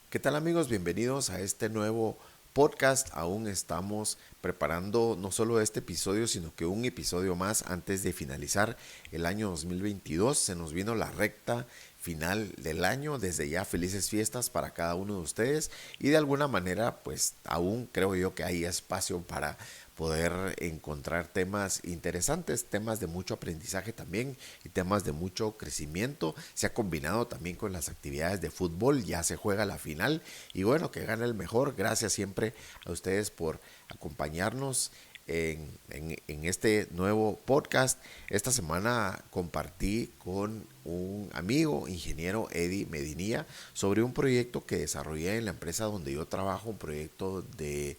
¿Qué tal amigos? Bienvenidos a este nuevo podcast. Aún estamos preparando no solo este episodio, sino que un episodio más antes de finalizar el año 2022. Se nos vino la recta final del año. Desde ya felices fiestas para cada uno de ustedes y de alguna manera pues aún creo yo que hay espacio para poder encontrar temas interesantes, temas de mucho aprendizaje también y temas de mucho crecimiento. Se ha combinado también con las actividades de fútbol, ya se juega la final y bueno, que gane el mejor. Gracias siempre a ustedes por acompañarnos en este nuevo podcast. Esta semana compartí con un amigo, ingeniero Eddie Medinilla, sobre un proyecto que desarrollé en la empresa donde yo trabajo, un proyecto de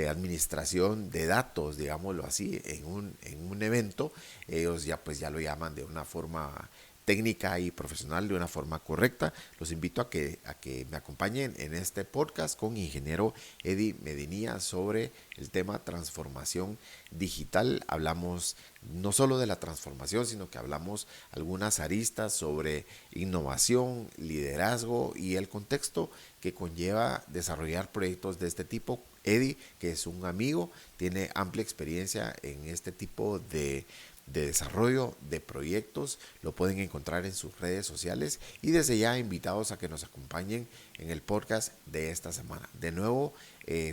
administración de datos, digámoslo así, en un evento. Ellos ya pues ya lo llaman de una forma técnica y profesional, de una forma correcta. Los invito a que me acompañen en este podcast con ingeniero Eddie Medinilla sobre el tema transformación digital. Hablamos no solo de la transformación, sino que hablamos algunas aristas sobre innovación, liderazgo y el contexto que conlleva desarrollar proyectos de este tipo. Eddie, que es un amigo, tiene amplia experiencia en este tipo de desarrollo de proyectos. Lo pueden encontrar en sus redes sociales y desde ya invitados a que nos acompañen en el podcast de esta semana. De nuevo,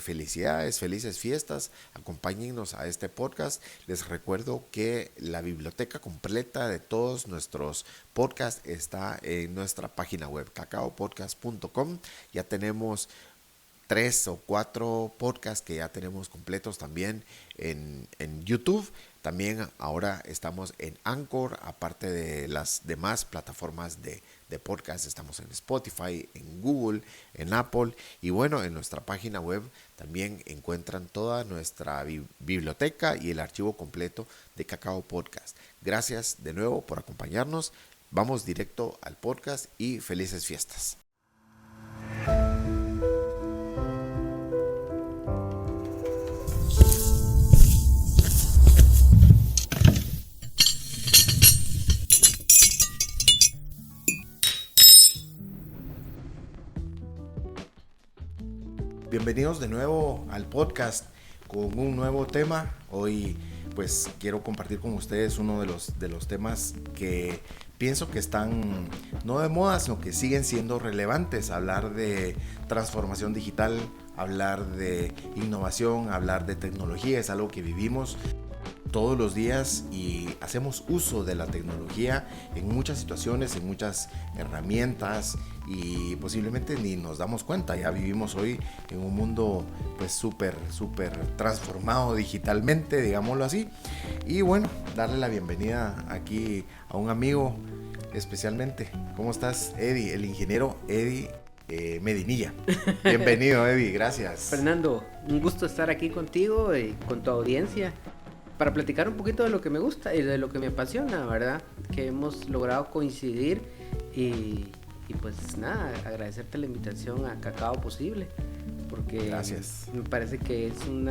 felicidades, felices fiestas, acompáñennos a este podcast. Les recuerdo que la biblioteca completa de todos nuestros podcasts está en nuestra página web cacaopodcast.com. Ya tenemos 3 o 4 podcasts que ya tenemos completos también en YouTube. También ahora estamos en Anchor, aparte de las demás plataformas de podcast. Estamos en Spotify, en Google, en Apple y bueno, en nuestra página web también encuentran toda nuestra biblioteca y el archivo completo de Cacao Podcast. Gracias de nuevo por acompañarnos. Vamos directo al podcast y felices fiestas. Bienvenidos de nuevo al podcast con un nuevo tema. Hoy pues quiero compartir con ustedes uno de los temas que pienso que están no de moda, sino que siguen siendo relevantes. Hablar de transformación digital, hablar de innovación, hablar de tecnología es algo que vivimos todos los días y hacemos uso de la tecnología en muchas situaciones, en muchas herramientas y posiblemente ni nos damos cuenta. Ya vivimos hoy en un mundo pues súper transformado digitalmente, digámoslo así. Y bueno, darle la bienvenida aquí a un amigo especialmente. ¿Cómo estás, Eddie? El ingeniero Eddie Medinilla. Bienvenido, Eddie, gracias. Fernando, un gusto estar aquí contigo y con tu audiencia para platicar un poquito de lo que me gusta y de lo que me apasiona, ¿verdad? Que hemos logrado coincidir y pues nada, agradecerte la invitación a Cacao Posible, porque Gracias. me parece que es un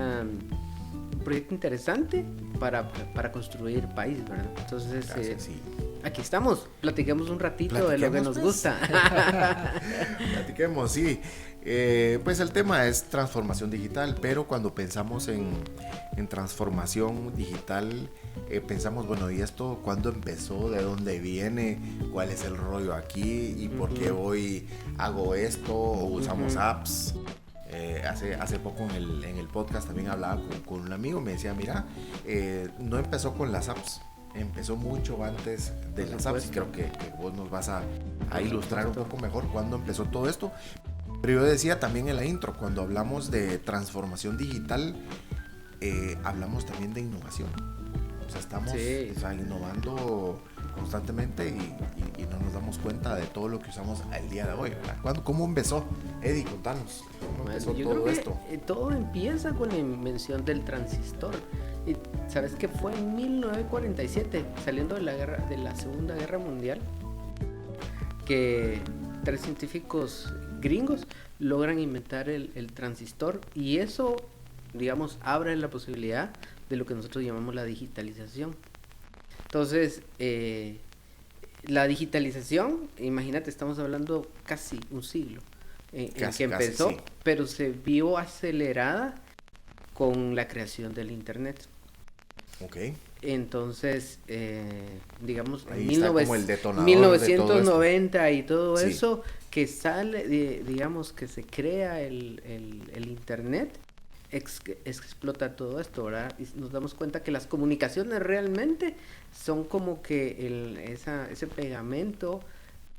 proyecto interesante para construir país, ¿verdad? Entonces, Gracias, sí. aquí estamos, platiquemos un ratito de lo que nos Pues. gusta. Platiquemos, sí. Pues el tema es transformación digital, pero cuando pensamos en transformación digital, pensamos, bueno, ¿y esto cuándo empezó? ¿De dónde viene? ¿Cuál es el rollo aquí? ¿Y por qué hoy hago esto? ¿O usamos apps? Hace poco en el podcast también hablaba con un amigo, me decía, mira, no empezó con las apps, empezó mucho antes de las apps y creo que vos nos vas a ilustrar un poco mejor cuándo empezó todo esto. Pero yo decía también en la intro, cuando hablamos de transformación digital, hablamos también de innovación. O sea, estamos innovando constantemente y no nos damos cuenta de todo lo que usamos al día de hoy, ¿verdad? ¿Cómo empezó? Eddie, contanos, ¿cómo empezó todo esto? Todo empieza con la invención del transistor. Y sabes que fue en 1947, saliendo de la Segunda Guerra Mundial, que 3 científicos gringos logran inventar el transistor y eso, digamos, abre la posibilidad de lo que nosotros llamamos la digitalización. Entonces, la digitalización, imagínate, estamos hablando casi un siglo, en que empezó, sí. pero se vio acelerada con la creación del Internet. Ok. Entonces, digamos, Ahí en está como el detonador 1990 de todo y todo sí. eso, que sale, digamos, que se crea el Internet, explota todo esto, ¿verdad? Y nos damos cuenta que las comunicaciones realmente son como que ese pegamento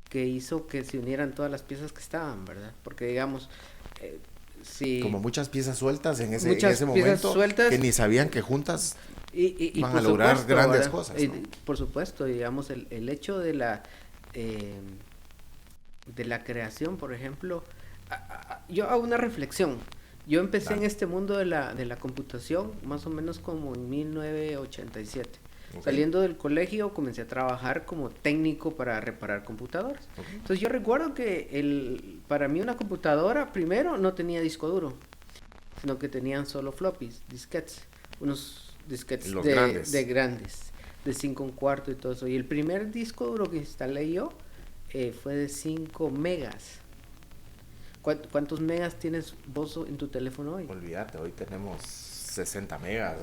que hizo que se unieran todas las piezas que estaban, ¿verdad? Porque, digamos, si... Como muchas piezas sueltas en ese Muchas piezas momento sueltas, que ni sabían que juntas y van por a lograr supuesto, grandes ¿verdad? cosas, ¿no? Por supuesto, digamos, el hecho de la creación, por ejemplo, yo hago una reflexión. Yo empecé en este mundo de la computación más o menos como en 1987. Okay. Saliendo del colegio comencé a trabajar como técnico para reparar computadoras. Okay. Entonces yo recuerdo que para mí una computadora primero no tenía disco duro, sino que tenían solo floppies, disquetes, unos disquetes de grandes, de 5 1/4 y todo eso. Y el primer disco duro que instalé yo fue de 5 megas. ¿Cuántos megas tienes vos en tu teléfono hoy? Olvídate, hoy tenemos 60 megas.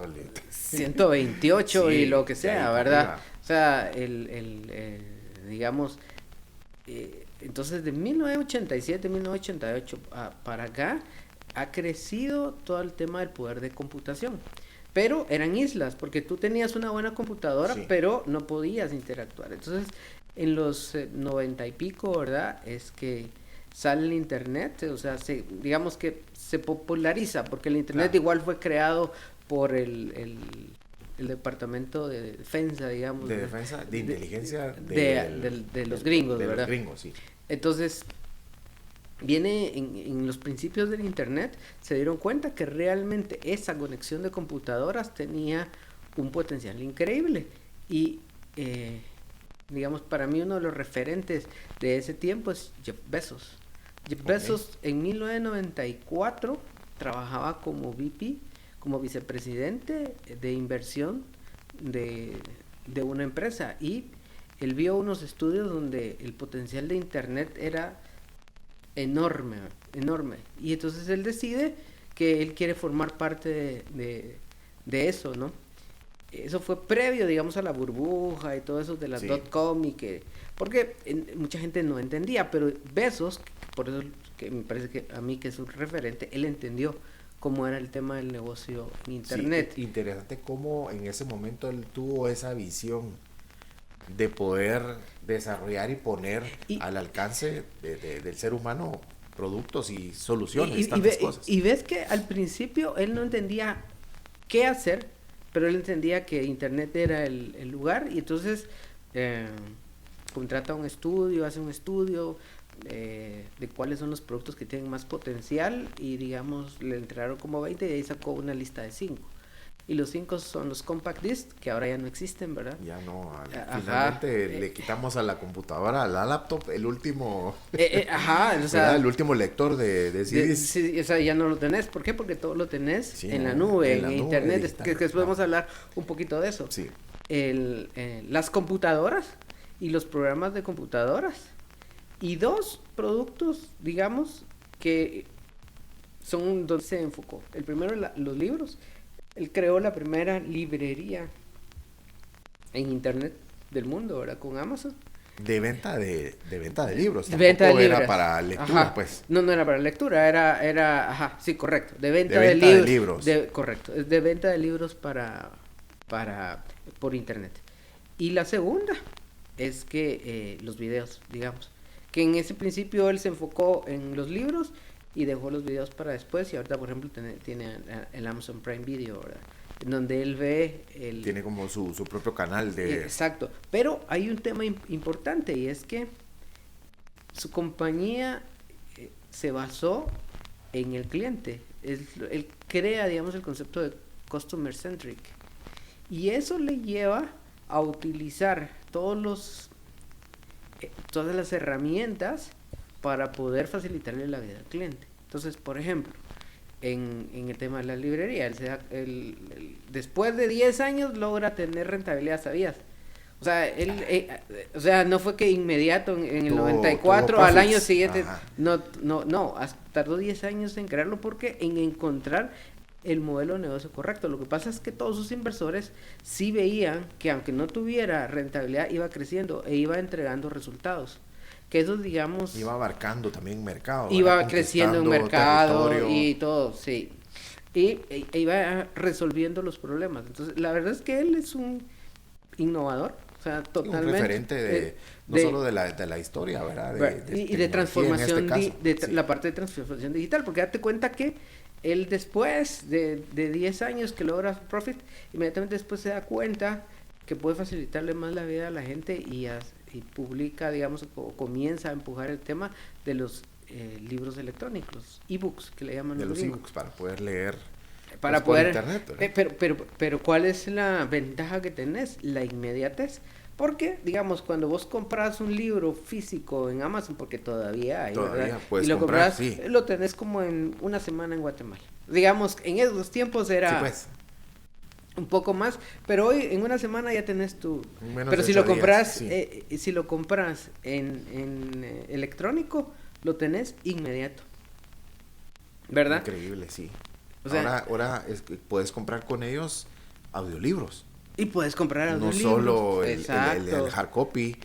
128 sí, y lo que sea, ¿verdad? Arriba. O sea, digamos, entonces de 1987, 1988 para acá ha crecido todo el tema del poder de computación. Pero eran islas, porque tú tenías una buena computadora, sí, pero no podías interactuar. Entonces, en los 90 y pico, ¿verdad? Es que sale el Internet, o sea, digamos que se populariza, porque el Internet igual fue creado por el departamento de defensa, digamos. De defensa, de inteligencia de los gringos, ¿verdad? De los gringos, sí. Entonces, viene en los principios del Internet, se dieron cuenta que realmente esa conexión de computadoras tenía un potencial increíble. Y, digamos, para mí uno de los referentes de ese tiempo es Jeff Bezos. Jeff Bezos en 1994 trabajaba como VP, como vicepresidente de inversión de una empresa, y él vio unos estudios donde el potencial de Internet era enorme, y entonces él decide que él quiere formar parte de eso, ¿no? Eso fue previo, digamos, a la burbuja y todo eso de las .com, porque mucha gente no entendía, pero Bezos, por eso que me parece que a mí que es un referente, él entendió cómo era el tema del negocio en Internet. Sí, interesante cómo en ese momento él tuvo esa visión de poder desarrollar y poner al alcance del ser humano productos y soluciones, tantas cosas. Y ves que al principio él no entendía qué hacer, pero él entendía que Internet era el lugar, y entonces contrata un estudio, hace un estudio de cuáles son los productos que tienen más potencial, y digamos le entregaron como 20 y ahí sacó una lista de 5. Y los 5 son los compact disc, que ahora ya no existen, ¿verdad? Ya no, finalmente le quitamos a la computadora, a la laptop, el último... o sea, el último lector de CDs. Sí, o sea, ya no lo tenés. ¿Por qué? Porque todo lo tenés en la nube, en Internet, digital, que después vamos a hablar un poquito de eso. Sí. Las computadoras y los programas de computadoras, y 2 productos, digamos, que son donde se enfocó. El primero, los libros. Él creó la primera librería en Internet del mundo, ¿verdad? Con Amazon. De venta de libros. De venta de libros. Era para lectura, ajá. Pues. No era para lectura, era, sí, correcto. De venta de libros. Correcto, de venta de libros por Internet. Y la segunda es que los videos, digamos, que en ese principio él se enfocó en los libros y dejó los videos para después, y ahorita, por ejemplo, tiene el Amazon Prime Video, ¿verdad? En donde él ve tiene como su propio canal de... Exacto, pero hay un tema importante, y es que su compañía se basó en el cliente. Él crea, digamos, el concepto de customer centric, y eso le lleva a utilizar todas las herramientas para poder facilitarle la vida al cliente. Entonces, por ejemplo, en el tema de la librería, después de 10 años logra tener rentabilidad, ¿sabías? O sea, o sea, no fue que inmediato en el Tuvo 94 al año profits. siguiente, Ajá. no, tardó 10 años en crearlo porque en encontrar el modelo de negocio correcto. Lo que pasa es que todos sus inversores sí veían que aunque no tuviera rentabilidad, iba creciendo e iba entregando resultados. Que eso, digamos, Iba abarcando también mercado. iba ¿verdad? creciendo en Conquistando mercado territorio. y todo, sí. Y iba resolviendo los problemas. Entonces, la verdad es que él es un innovador, o sea, Sí, totalmente. un referente de, no solo de la historia, ¿verdad? Y de tecnología transformación, en este caso. Sí. la parte de transformación digital, porque date cuenta que él después de 10 años que logra profit, inmediatamente después se da cuenta que puede facilitarle más la vida a la gente y publica, digamos, o comienza a empujar el tema de los libros electrónicos, ebooks, que le llaman De los los gringos. ebooks para poder leer Para por poder, internet, ¿verdad? pero ¿cuál es la ventaja que tenés? La inmediatez. Porque, digamos, cuando vos compras un libro físico en Amazon, porque todavía hay, Todavía ¿verdad? puedes y lo comprar, compras, sí. lo tenés como en una semana en Guatemala. Digamos, en esos tiempos era Sí, pues. un poco más, pero hoy en una semana ya tenés tu... En menos Pero de si lo 8 días, compras, sí. si lo compras en electrónico, lo tenés inmediato. ¿Verdad? Increíble, sí. O sea, Ahora es que puedes comprar con ellos audiolibros. y puedes comprar No audiolibros. solo el Exacto. hard copy,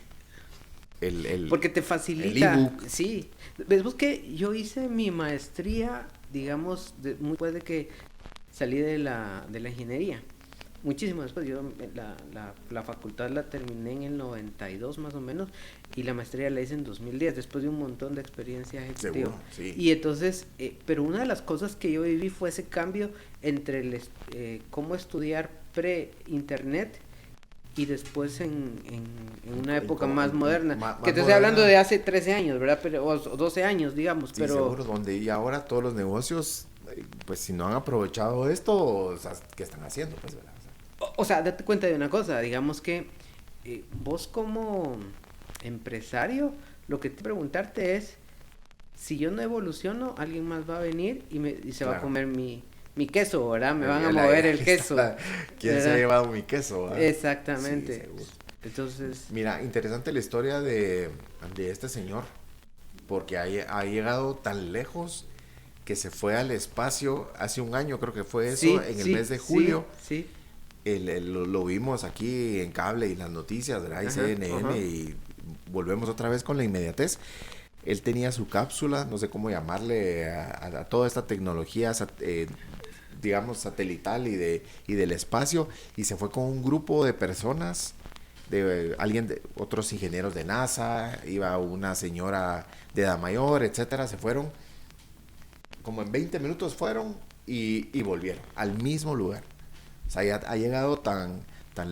el Porque te facilita. el ebook. Sí. ¿Ves vos que yo hice mi maestría, digamos, después de que salí de la ingeniería? Muchísimo después. Yo la facultad la terminé en el 92 más o menos y la maestría la hice en 2010, después de un montón de experiencia ejecutiva. Seguro, sí. Y entonces, pero una de las cosas que yo viví fue ese cambio entre cómo estudiar pre-internet y después en una época más moderna. Que te estoy hablando de hace 13 años, ¿verdad? Pero, o 12 años, digamos. Sí, pero seguro, donde y ahora todos los negocios, pues si no han aprovechado esto, o sea, ¿qué están haciendo? Pues, ¿verdad? O sea, date cuenta de una cosa, digamos que vos como empresario, lo que te preguntarte es, si yo no evoluciono, alguien más va a venir y se va a comer mi queso, ¿verdad? Me van a mover el queso. ¿Quién se ha llevado mi queso? ¿verdad? Exactamente. Sí, seguro. Entonces... Mira, interesante la historia de este señor, porque ha llegado tan lejos que se fue al espacio hace un año, creo que fue eso, Sí, en el sí, mes de julio. Sí. Lo vimos aquí en cable y las noticias, ¿verdad? Y CNN, y volvemos otra vez con la inmediatez. Él tenía su cápsula, no sé cómo llamarle a toda esta tecnología, digamos, satelital y del espacio, y se fue con un grupo de personas, otros ingenieros de NASA, iba una señora de edad mayor, etcétera, se fueron, como en 20 minutos fueron y volvieron al mismo lugar. O sea, ya ha llegado tan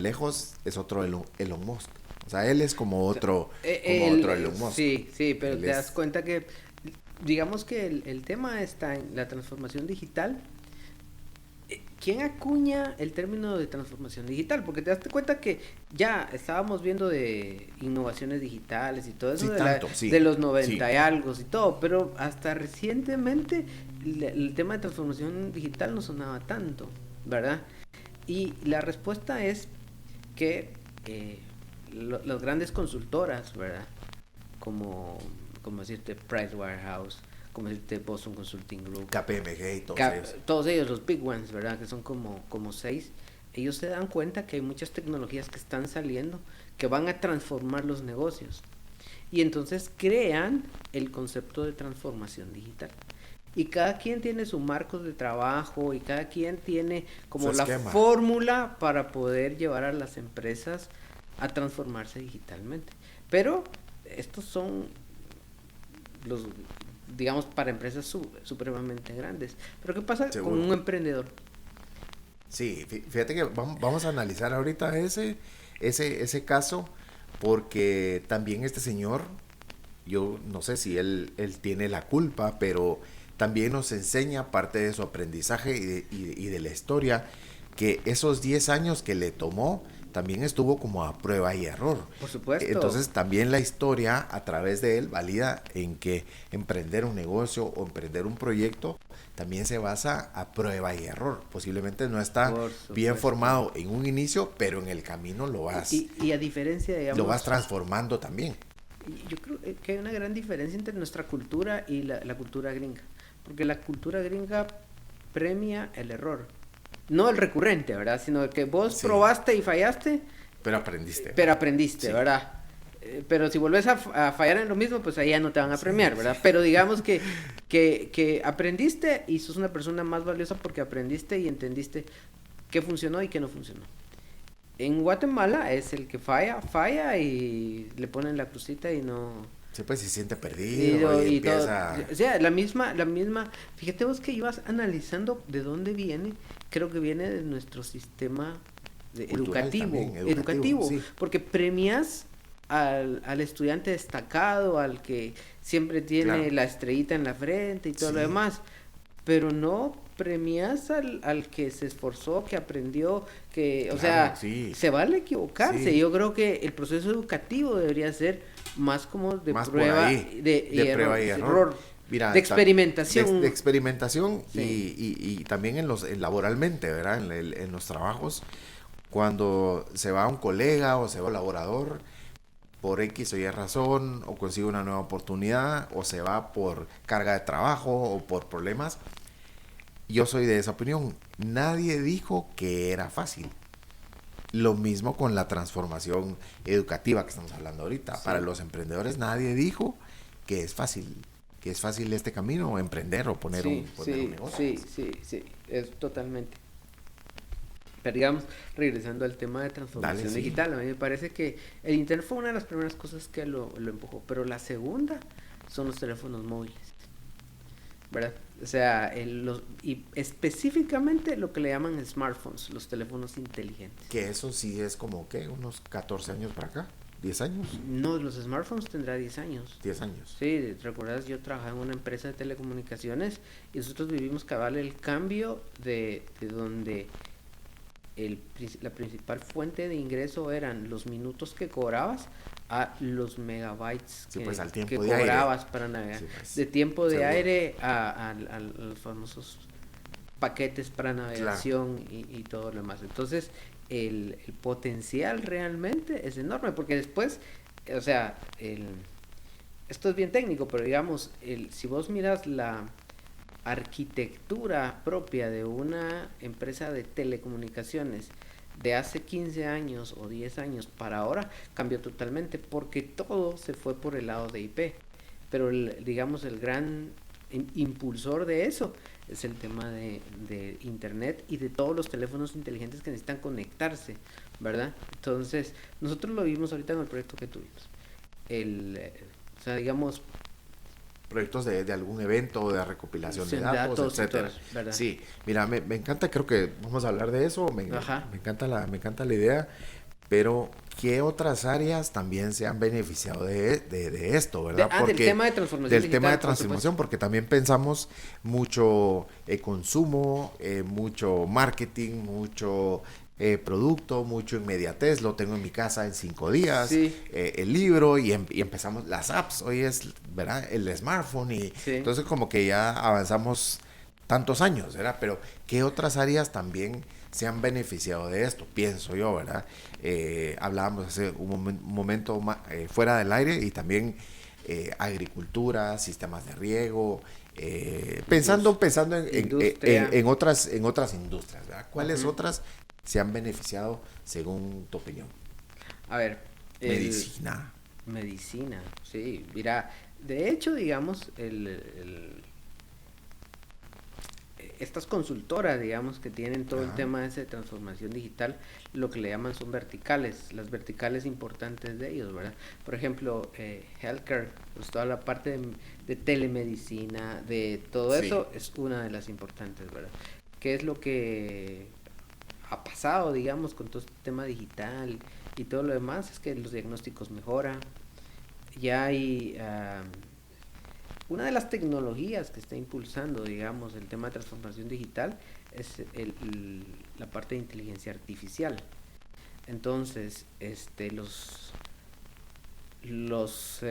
lejos, es otro Elon Musk. O sea, él es como otro Elon Musk. Sí, pero Él te das cuenta que, digamos que el tema está en la transformación digital. ¿Quién acuña el término de transformación digital? Porque te das cuenta que ya estábamos viendo de innovaciones digitales y todo eso de los 90 y algo y todo, pero hasta recientemente el tema de transformación digital no sonaba tanto, ¿verdad? Y la respuesta es que las grandes consultoras, ¿verdad? Como decirte Pricewaterhouse, como decirte Boston Consulting Group, KPMG y todos ellos, los big ones, ¿verdad? Que son como 6. Ellos se dan cuenta que hay muchas tecnologías que están saliendo que van a transformar los negocios. Y entonces crean el concepto de transformación digital. Y cada quien tiene su marco de trabajo y cada quien tiene como la fórmula para poder llevar a las empresas a transformarse digitalmente. Pero estos son los, digamos, para empresas supremamente grandes. Pero ¿qué pasa con un emprendedor? Sí, fíjate que vamos a analizar ahorita ese caso, porque también este señor, yo no sé si él tiene la culpa, pero también nos enseña parte de su aprendizaje y de la historia, que esos 10 años que le tomó también estuvo como a prueba y error. Por supuesto. Entonces también la historia a través de él valida en que emprender un negocio o emprender un proyecto también se basa a prueba y error. Posiblemente no está bien formado en un inicio, pero en el camino lo vas. Y a diferencia, digamos, lo vas transformando también. Yo creo que hay una gran diferencia entre nuestra cultura y la cultura gringa. Porque la cultura gringa premia el error. No el recurrente, ¿verdad? Sino que vos probaste y fallaste. Pero aprendiste. ¿Verdad? Pero si volvés a fallar en lo mismo, pues ahí ya no te van a premiar, ¿verdad? Pero digamos que aprendiste y sos una persona más valiosa porque aprendiste y entendiste qué funcionó y qué no funcionó. En Guatemala es el que falla y le ponen la crucita y no... Sí, pues se siente perdido y empieza... O sea, la misma, fíjate vos que ibas analizando de dónde viene, creo que viene de nuestro sistema educativo, sí. Porque premias al estudiante destacado, al que siempre tiene la estrellita en la frente y todo lo demás, pero no premias al que se esforzó, que aprendió, que, o sea, se vale equivocarse. Sí. Yo creo que el proceso educativo debería ser más como de prueba y error. Mira, de experimentación. De experimentación y también laboralmente, ¿verdad? En los trabajos, cuando se va un colega o se va un laborador por X o Y razón, o consigue una nueva oportunidad, o se va por carga de trabajo o por problemas. Yo soy de esa opinión. Nadie dijo que era fácil. Lo mismo con la transformación educativa que estamos hablando ahorita. Para los emprendedores nadie dijo que es fácil este camino, o emprender o poner un negocio. Sí, es totalmente. Pero digamos, regresando al tema de transformación digital, a mí me parece que el internet fue una de las primeras cosas que lo empujó, pero la segunda son los teléfonos móviles, ¿verdad? O sea, y específicamente lo que le llaman smartphones, los teléfonos inteligentes. Que eso sí es como, ¿qué? ¿Unos 14 años para acá? ¿10 años? No, los smartphones tendrá 10 años. 10 años. Sí, ¿recuerdas? Yo trabajaba en una empresa de telecomunicaciones y nosotros vivimos cabal el cambio de donde la principal fuente de ingreso eran los minutos que cobrabas a los megabytes que cobrabas para navegar. Sí, pues, de tiempo de aire a los famosos paquetes para navegación y todo lo demás. Entonces, el potencial realmente es enorme, porque después, o sea, esto es bien técnico, pero digamos, si vos miras la arquitectura propia de una empresa de telecomunicaciones de hace 15 años o 10 años para ahora, cambió totalmente, porque todo se fue por el lado de IP, pero digamos el gran impulsor de eso es el tema de internet y de todos los teléfonos inteligentes que necesitan conectarse, ¿verdad? Entonces, nosotros lo vimos ahorita en el proyecto que tuvimos. O sea, digamos, proyectos de algún evento, de recopilación de datos, etcétera. Sí, mira, me encanta, creo que vamos a hablar de eso, me encanta la idea, pero ¿qué otras áreas también se han beneficiado de esto, verdad? Del tema de transformación digital, tema de transformación, porque también pensamos mucho consumo, mucho marketing, mucho producto, mucho inmediatez, lo tengo en mi casa en 5 días, el libro y empezamos las apps, hoy es, ¿verdad? El smartphone entonces como que ya avanzamos tantos años, ¿verdad? Pero ¿qué otras áreas también se han beneficiado de esto? Pienso yo, ¿verdad? Hablábamos hace un momento fuera del aire y también agricultura, sistemas de riego, pensando en otras industrias, ¿verdad? ¿Cuáles otras se han beneficiado según tu opinión? A ver, medicina, sí, mira, de hecho, digamos, estas consultoras, digamos, que tienen todo el tema de transformación digital, lo que le llaman son verticales, las verticales importantes de ellos, ¿verdad? Por ejemplo, healthcare, pues toda la parte de telemedicina, de todo eso, es una de las importantes, ¿verdad? ¿Qué es lo que ha pasado, digamos, con todo este tema digital y todo lo demás? Es que los diagnósticos mejoran, ya hay una de las tecnologías que está impulsando, digamos, el tema de transformación digital es la parte de inteligencia artificial. Entonces, los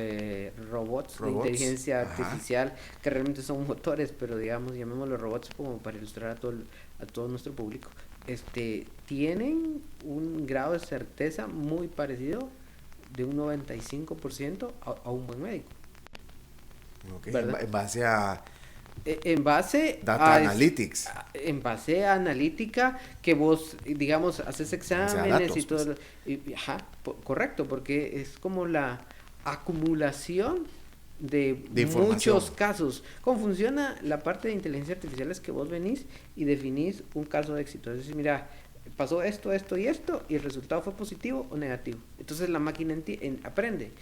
robots de inteligencia artificial, que realmente son motores, pero digamos, llamémoslos robots como para ilustrar a todo nuestro público, tienen un grado de certeza muy parecido de un 95% a un buen médico. Okay. En base a en base Data Analytics. En base a analítica, que vos, digamos, haces exámenes datos, y todo. Pues. Correcto, porque es como la acumulación de muchos casos. ¿Cómo funciona la parte de inteligencia artificial? Es que vos venís y definís un caso de éxito. Es decir, mira, pasó esto, esto y esto, y el resultado fue positivo o negativo. Entonces la máquina aprende.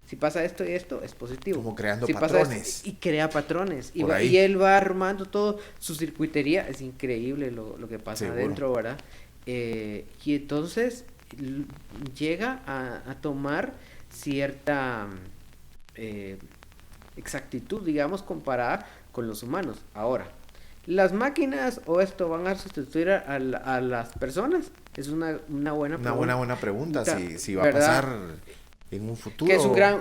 Si pasa esto y esto, es positivo. Como creando patrones. Y crea patrones. Y él va armando todo su circuitería. Es increíble lo que pasa adentro, ¿verdad? Y entonces llega a tomar cierta exactitud, digamos, comparada con los humanos. Ahora, ¿las máquinas o esto van a sustituir a las personas? Es una buena pregunta. Una buena pregunta, si va a pasar en un futuro.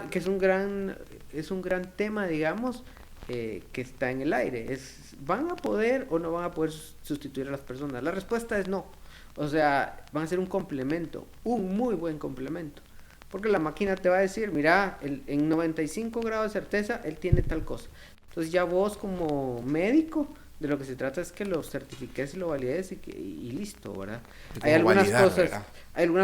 Que es un gran tema, digamos, que está en el aire. ¿Van a poder o no van a poder sustituir a las personas? La respuesta es no. O sea, van a ser un complemento, un muy buen complemento. Porque la máquina te va a decir, mira, en 95 grados de certeza, él tiene tal cosa. Entonces ya vos como médico, de lo que se trata es que lo certifiques y lo valides y listo, ¿verdad? Hay algunas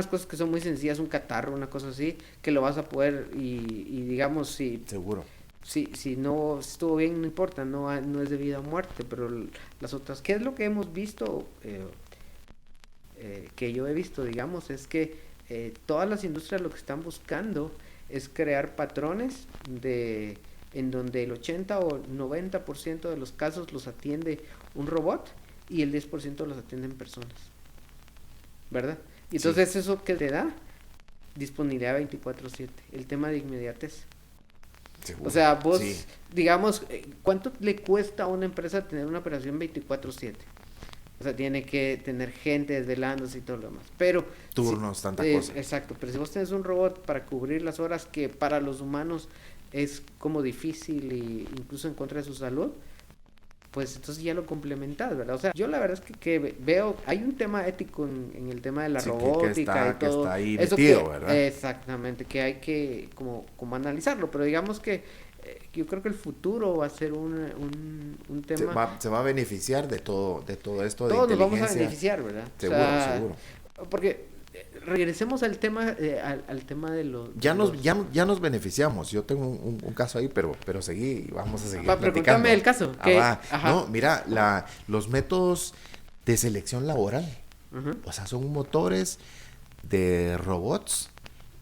cosas que son muy sencillas, un catarro, una cosa así, que lo vas a poder y digamos, si... Seguro. Si no estuvo bien, no importa, no es de vida o muerte, pero las otras... ¿Qué es lo que hemos visto? Que yo he visto, digamos, es que todas las industrias lo que están buscando es crear patrones en donde el 80 o 90% de los casos los atiende un robot y el 10% los atienden personas, ¿verdad? Y entonces eso que te da disponibilidad 24/7, el tema de inmediatez. Seguro. O sea, vos, digamos, ¿cuánto le cuesta a una empresa tener una operación 24/7? O sea, tiene que tener gente desvelándose y todo lo demás. Pero turnos, tanta cosa. Exacto, pero si vos tenés un robot para cubrir las horas que para los humanos es como difícil e incluso en contra de su salud, pues entonces ya lo complementás, ¿verdad? O sea, yo la verdad es que veo, hay un tema ético en el tema de la robótica y todo. Que está ahí metido, ¿verdad? Exactamente, que hay que como analizarlo, pero digamos que yo creo que el futuro va a ser un tema... Se va a beneficiar de todo esto. Todos nos vamos a beneficiar, ¿verdad? Seguro. Porque regresemos al tema al tema de los... Ya nos beneficiamos. Yo tengo un caso ahí, pero seguí, vamos a seguir platicando. Cuéntame el caso. No, mira, los métodos de selección laboral, o sea, son motores de robots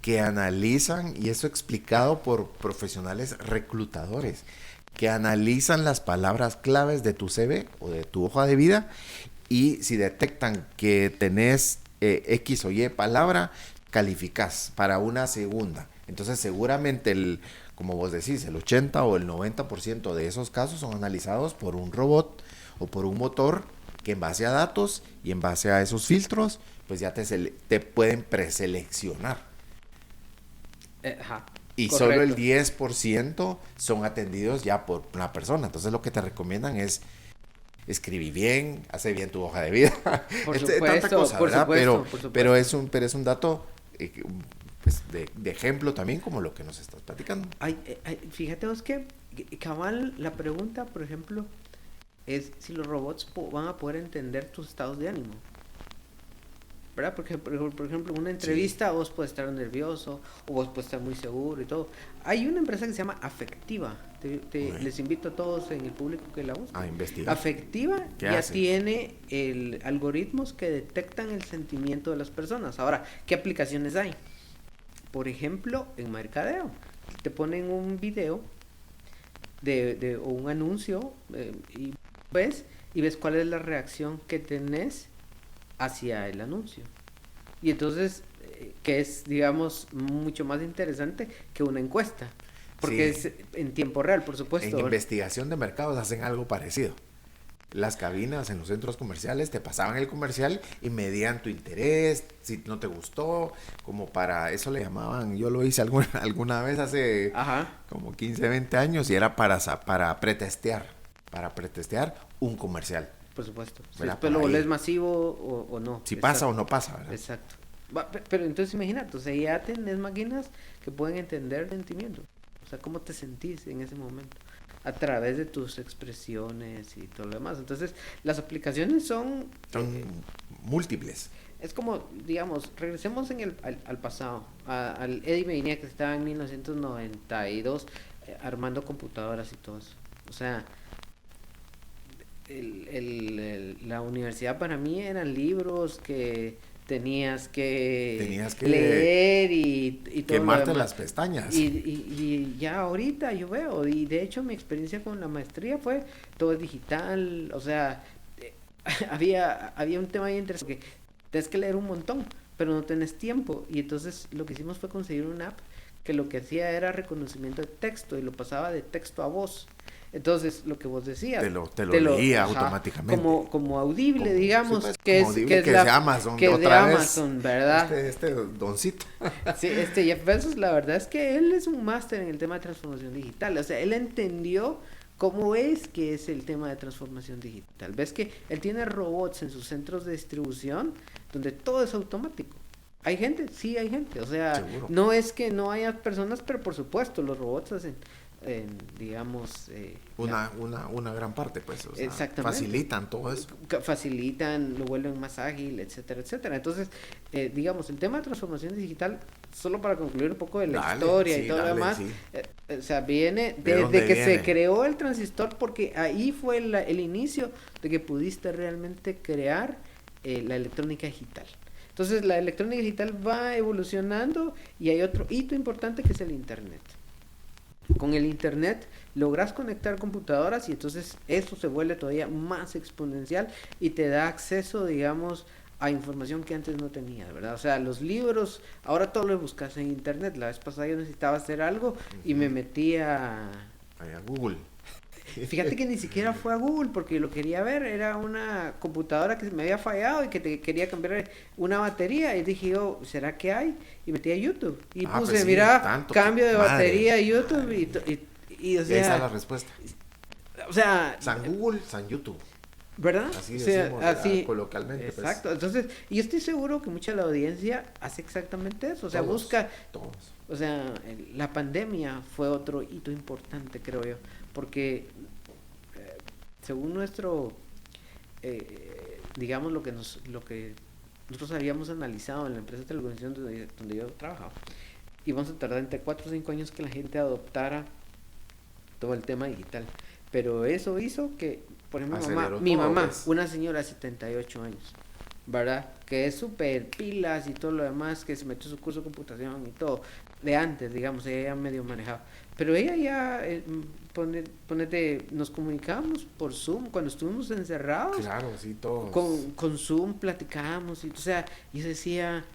que analizan, y eso explicado por profesionales reclutadores, que analizan las palabras claves de tu CV o de tu hoja de vida, y si detectan que tenés X o Y palabra, calificás para una segunda. Entonces seguramente como vos decís, el 80 o el 90% de esos casos son analizados por un robot o por un motor que en base a datos y en base a esos filtros, pues ya te pueden preseleccionar. Y correcto. Solo el 10% son atendidos ya por una persona. Entonces lo que te recomiendan es escribir bien, hacer bien tu hoja de vida. Por supuesto, tanta cosa, por ¿verdad? Supuesto. Pero es un dato pues de ejemplo también, como lo que nos estás platicando. Fíjate vos que cabal, la pregunta, por ejemplo, es si los robots van a poder entender tus estados de ánimo, ¿verdad? Porque, por ejemplo, en una entrevista vos puedes estar nervioso o vos puedes estar muy seguro y todo. Hay una empresa que se llama Afectiva. Les invito a todos en el público que la busquen. A investigar. Afectiva ya tiene algoritmos que detectan el sentimiento de las personas. Ahora, ¿qué aplicaciones hay? Por ejemplo, en mercadeo. Te ponen un video o un anuncio y ves cuál es la reacción que tenés hacia el anuncio. Y entonces, que es, digamos, mucho más interesante que una encuesta. Porque es en tiempo real, por supuesto. En investigación de mercados hacen algo parecido. las cabinas en los centros comerciales te pasaban el comercial y medían tu interés, si no te gustó, como para, eso le llamaban, yo lo hice alguna vez hace como 15, 20 años y era para pretestear un comercial. Por supuesto. Si ¿Verdad? después lo volvés masivo o no. Si pasa o no pasa, ¿verdad? Exacto. Pero entonces imagínate, o sea, ya tenés máquinas que pueden entender el sentimiento. O sea, cómo te sentís en ese momento. A través de tus expresiones y todo lo demás. Entonces, las aplicaciones son múltiples. Es como, digamos, regresemos al pasado, al Eddie Meinier que estaba en 1992 armando computadoras y todo eso. O sea, la universidad para mí eran libros que tenías que leer y todo quemarte las pestañas. Y ya ahorita yo veo, y de hecho mi experiencia con la maestría fue todo digital, o sea, había un tema ahí interesante, que tienes que leer un montón, pero no tenés tiempo, y entonces lo que hicimos fue conseguir una app que lo que hacía era reconocimiento de texto y lo pasaba de texto a voz. Entonces, lo que vos decías, te lo leía automáticamente. Como audible, digamos, sí, pues, que es de Amazon, que otra de vez, Amazon, ¿verdad? Este doncito. Sí, Jeff Bezos, la verdad es que él es un máster en el tema de transformación digital. O sea, él entendió cómo es que es el tema de transformación digital. Ves que él tiene robots en sus centros de distribución donde todo es automático. ¿Hay gente? Sí, hay gente. O sea, seguro. No es que no haya personas, pero por supuesto, los robots hacen, digamos... una gran parte, pues. O sea, exactamente. Facilitan todo eso. Facilitan, lo vuelven más ágil, etcétera, etcétera. Entonces, digamos, el tema de transformación digital, solo para concluir un poco de la historia y todo lo demás, o sea, viene desde que se creó el transistor, porque ahí fue el inicio de que pudiste realmente crear la electrónica digital. Entonces la electrónica digital va evolucionando y hay otro hito importante que es el internet. Con el internet logras conectar computadoras y entonces eso se vuelve todavía más exponencial y te da acceso, digamos, a información que antes no tenías, ¿verdad? O sea, los libros, ahora todo lo buscas en internet. La vez pasada yo necesitaba hacer algo y me metí a Google. Fíjate que ni siquiera fue a Google porque lo quería ver, era una computadora que me había fallado y que quería cambiar una batería y dije yo, ¿será que hay? Y metí a YouTube y puse, pues sí, mira, cambio de batería YouTube y o sea, esa es la respuesta. O sea, San Google, San YouTube. ¿Verdad? Así decimos, así, coloquialmente. Exacto, pues. Entonces, yo estoy seguro que mucha de la audiencia hace exactamente eso, o sea, busca... Todos. O sea, la pandemia fue otro hito importante, creo yo, porque según nuestro, digamos, lo que nosotros habíamos analizado en la empresa de televisión donde yo trabajaba, íbamos a tardar entre 4 o 5 años que la gente adoptara todo el tema digital, pero eso hizo que, por ejemplo, mi mamá, una señora de 78 años, ¿verdad? Que es súper pilas y todo lo demás, que se metió su curso de computación y todo, de antes, digamos, ella ya medio manejaba. Pero ella ya, ponete, nos comunicábamos por Zoom cuando estuvimos encerrados. Claro, sí, todos. Con Zoom platicábamos, y, o sea, yo decía,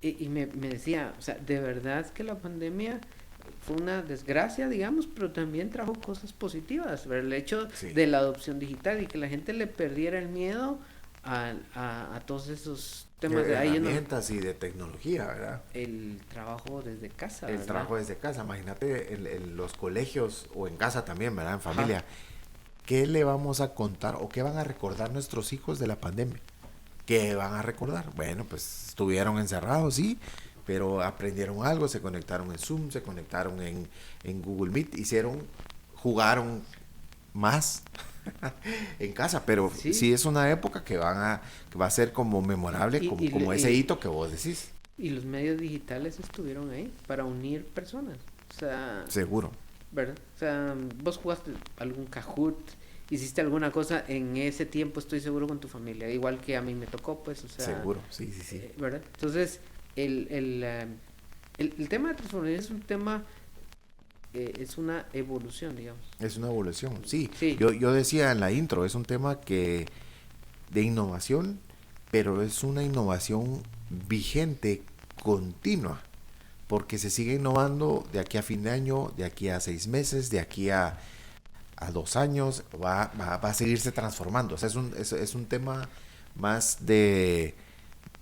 y me decía, o sea, de verdad que la pandemia fue una desgracia, digamos, pero también trajo cosas positivas, ¿verdad? El hecho de la adopción digital y que la gente le perdiera el miedo a todos esos temas de herramientas y de tecnología, ¿verdad? El trabajo desde casa. El trabajo desde casa, imagínate en los colegios o en casa también, ¿verdad? En familia. Ajá. ¿Qué le vamos a contar o qué van a recordar nuestros hijos de la pandemia? ¿Qué van a recordar? Bueno, pues estuvieron encerrados, sí, pero aprendieron algo, se conectaron en Zoom, se conectaron en Google Meet, jugaron más en casa, pero sí es una época que va a ser como memorable, como ese hito que vos decís. Y los medios digitales estuvieron ahí para unir personas, o sea... Seguro. ¿Verdad? O sea, vos jugaste algún Kahoot, hiciste alguna cosa en ese tiempo, estoy seguro, con tu familia, igual que a mí me tocó, pues, o sea... Seguro, sí. ¿Verdad? Entonces, el tema de transformación es un tema... es una evolución, digamos. Es una evolución, sí. Yo decía en la intro, es un tema de innovación, pero es una innovación vigente, continua, porque se sigue innovando de aquí a fin de año, de aquí a 6 meses, de aquí a a 2 años va a seguirse transformando. O sea, es un tema más de,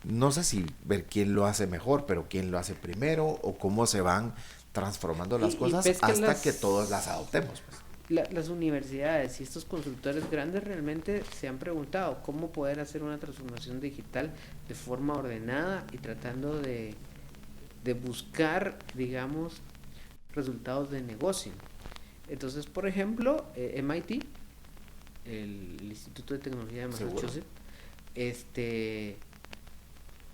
no sé si ver quién lo hace mejor, pero quién lo hace primero o cómo se van transformando las cosas ves que hasta que todos las adoptemos. Pues. Las universidades y estos consultores grandes realmente se han preguntado cómo poder hacer una transformación digital de forma ordenada y tratando de buscar, digamos, resultados de negocio. Entonces, por ejemplo, MIT, el Instituto de Tecnología de Massachusetts,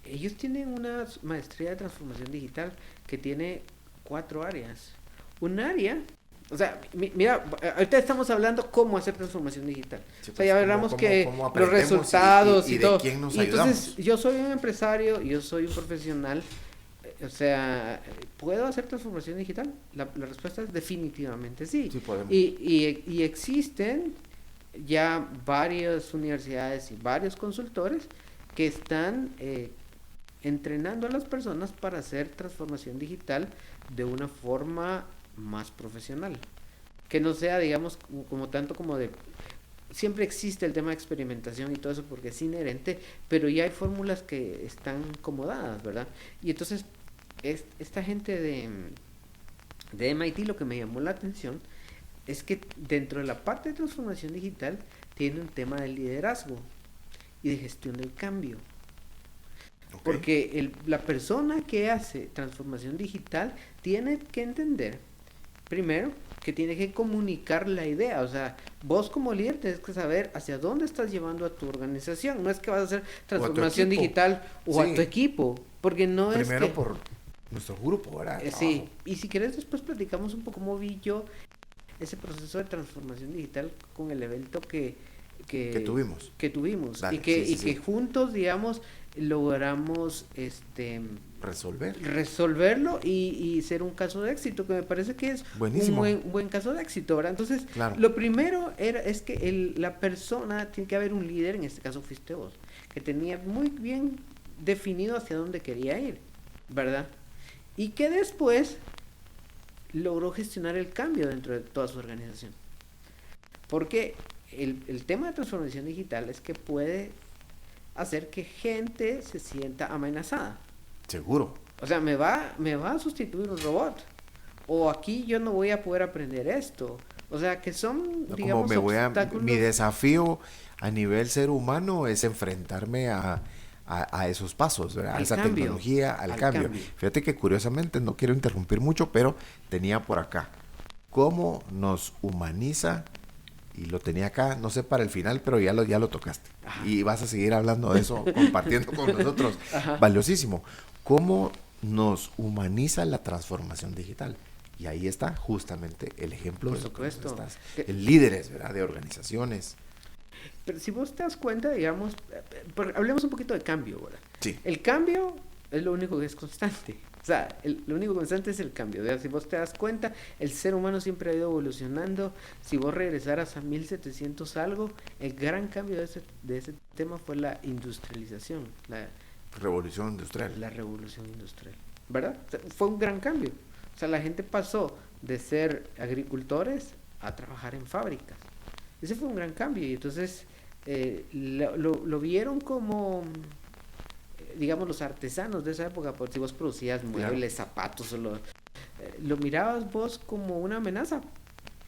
ellos tienen una maestría de transformación digital que tiene 4 áreas. Un área, o sea, mira, ahorita estamos hablando cómo hacer transformación digital. Sí, o sea, ya hablamos que los resultados y de todo. quién nos y entonces, ayudamos. yo soy un empresario, yo soy un profesional. O sea, ¿puedo hacer transformación digital? La respuesta es definitivamente sí. Sí podemos. Y existen ya varias universidades y varios consultores que están entrenando a las personas para hacer transformación digital de una forma más profesional. Que no sea, digamos, como tanto como de... Siempre existe el tema de experimentación y todo eso porque es inherente, pero ya hay fórmulas que están acomodadas, ¿verdad? Y entonces, esta gente de MIT, lo que me llamó la atención es que dentro de la parte de transformación digital tiene un tema de liderazgo y de gestión del cambio. Okay. Porque la persona que hace transformación digital tiene que entender, primero, que tiene que comunicar la idea. O sea, vos como líder tienes que saber hacia dónde estás llevando a tu organización. No es que vas a hacer transformación digital o a tu equipo, porque no primero es que... Primero por nuestro grupo, ¿verdad? Sí, y si quieres después platicamos un poco cómo vi yo ese proceso de transformación digital con el evento que tuvimos. Dale, y que juntos, digamos, logramos resolverlo y ser un caso de éxito, que me parece que es buenísimo. un buen caso de éxito, ¿verdad? Entonces, claro. Lo primero es que la persona, tiene que haber un líder, en este caso fuiste vos, que tenía muy bien definido hacia dónde quería ir, ¿verdad? Y que después logró gestionar el cambio dentro de toda su organización. Porque el tema de transformación digital es que puede hacer que gente se sienta amenazada. Seguro. O sea, me va a sustituir un robot. O aquí yo no voy a poder aprender esto. O sea, que son, no, digamos, obstáculos. Mi desafío a nivel ser humano es enfrentarme a esos pasos, ¿verdad? A esa tecnología, al cambio. Fíjate que curiosamente, no quiero interrumpir mucho, pero tenía por acá, ¿cómo nos humaniza? Y lo tenía acá, no sé para el final, pero ya lo tocaste. Ajá. Y vas a seguir hablando de eso, compartiendo con nosotros. Ajá. Valiosísimo. ¿Cómo nos humaniza la transformación digital? Y ahí está justamente el ejemplo de lo que estás. Líderes, ¿verdad? De organizaciones. Pero si vos te das cuenta, digamos, hablemos un poquito de cambio, ¿verdad? Sí. El cambio es lo único que es constante. O sea, lo único constante es el cambio. ¿Verdad? Si vos te das cuenta, el ser humano siempre ha ido evolucionando. Si vos regresaras a 1700 algo, el gran cambio de ese tema fue la industrialización. La revolución industrial. La revolución industrial, ¿verdad? O sea, fue un gran cambio. O sea, la gente pasó de ser agricultores a trabajar en fábricas. Ese fue un gran cambio y entonces lo vieron como, digamos, los artesanos de esa época, porque si vos producías muebles, claro, zapatos, lo mirabas vos como una amenaza.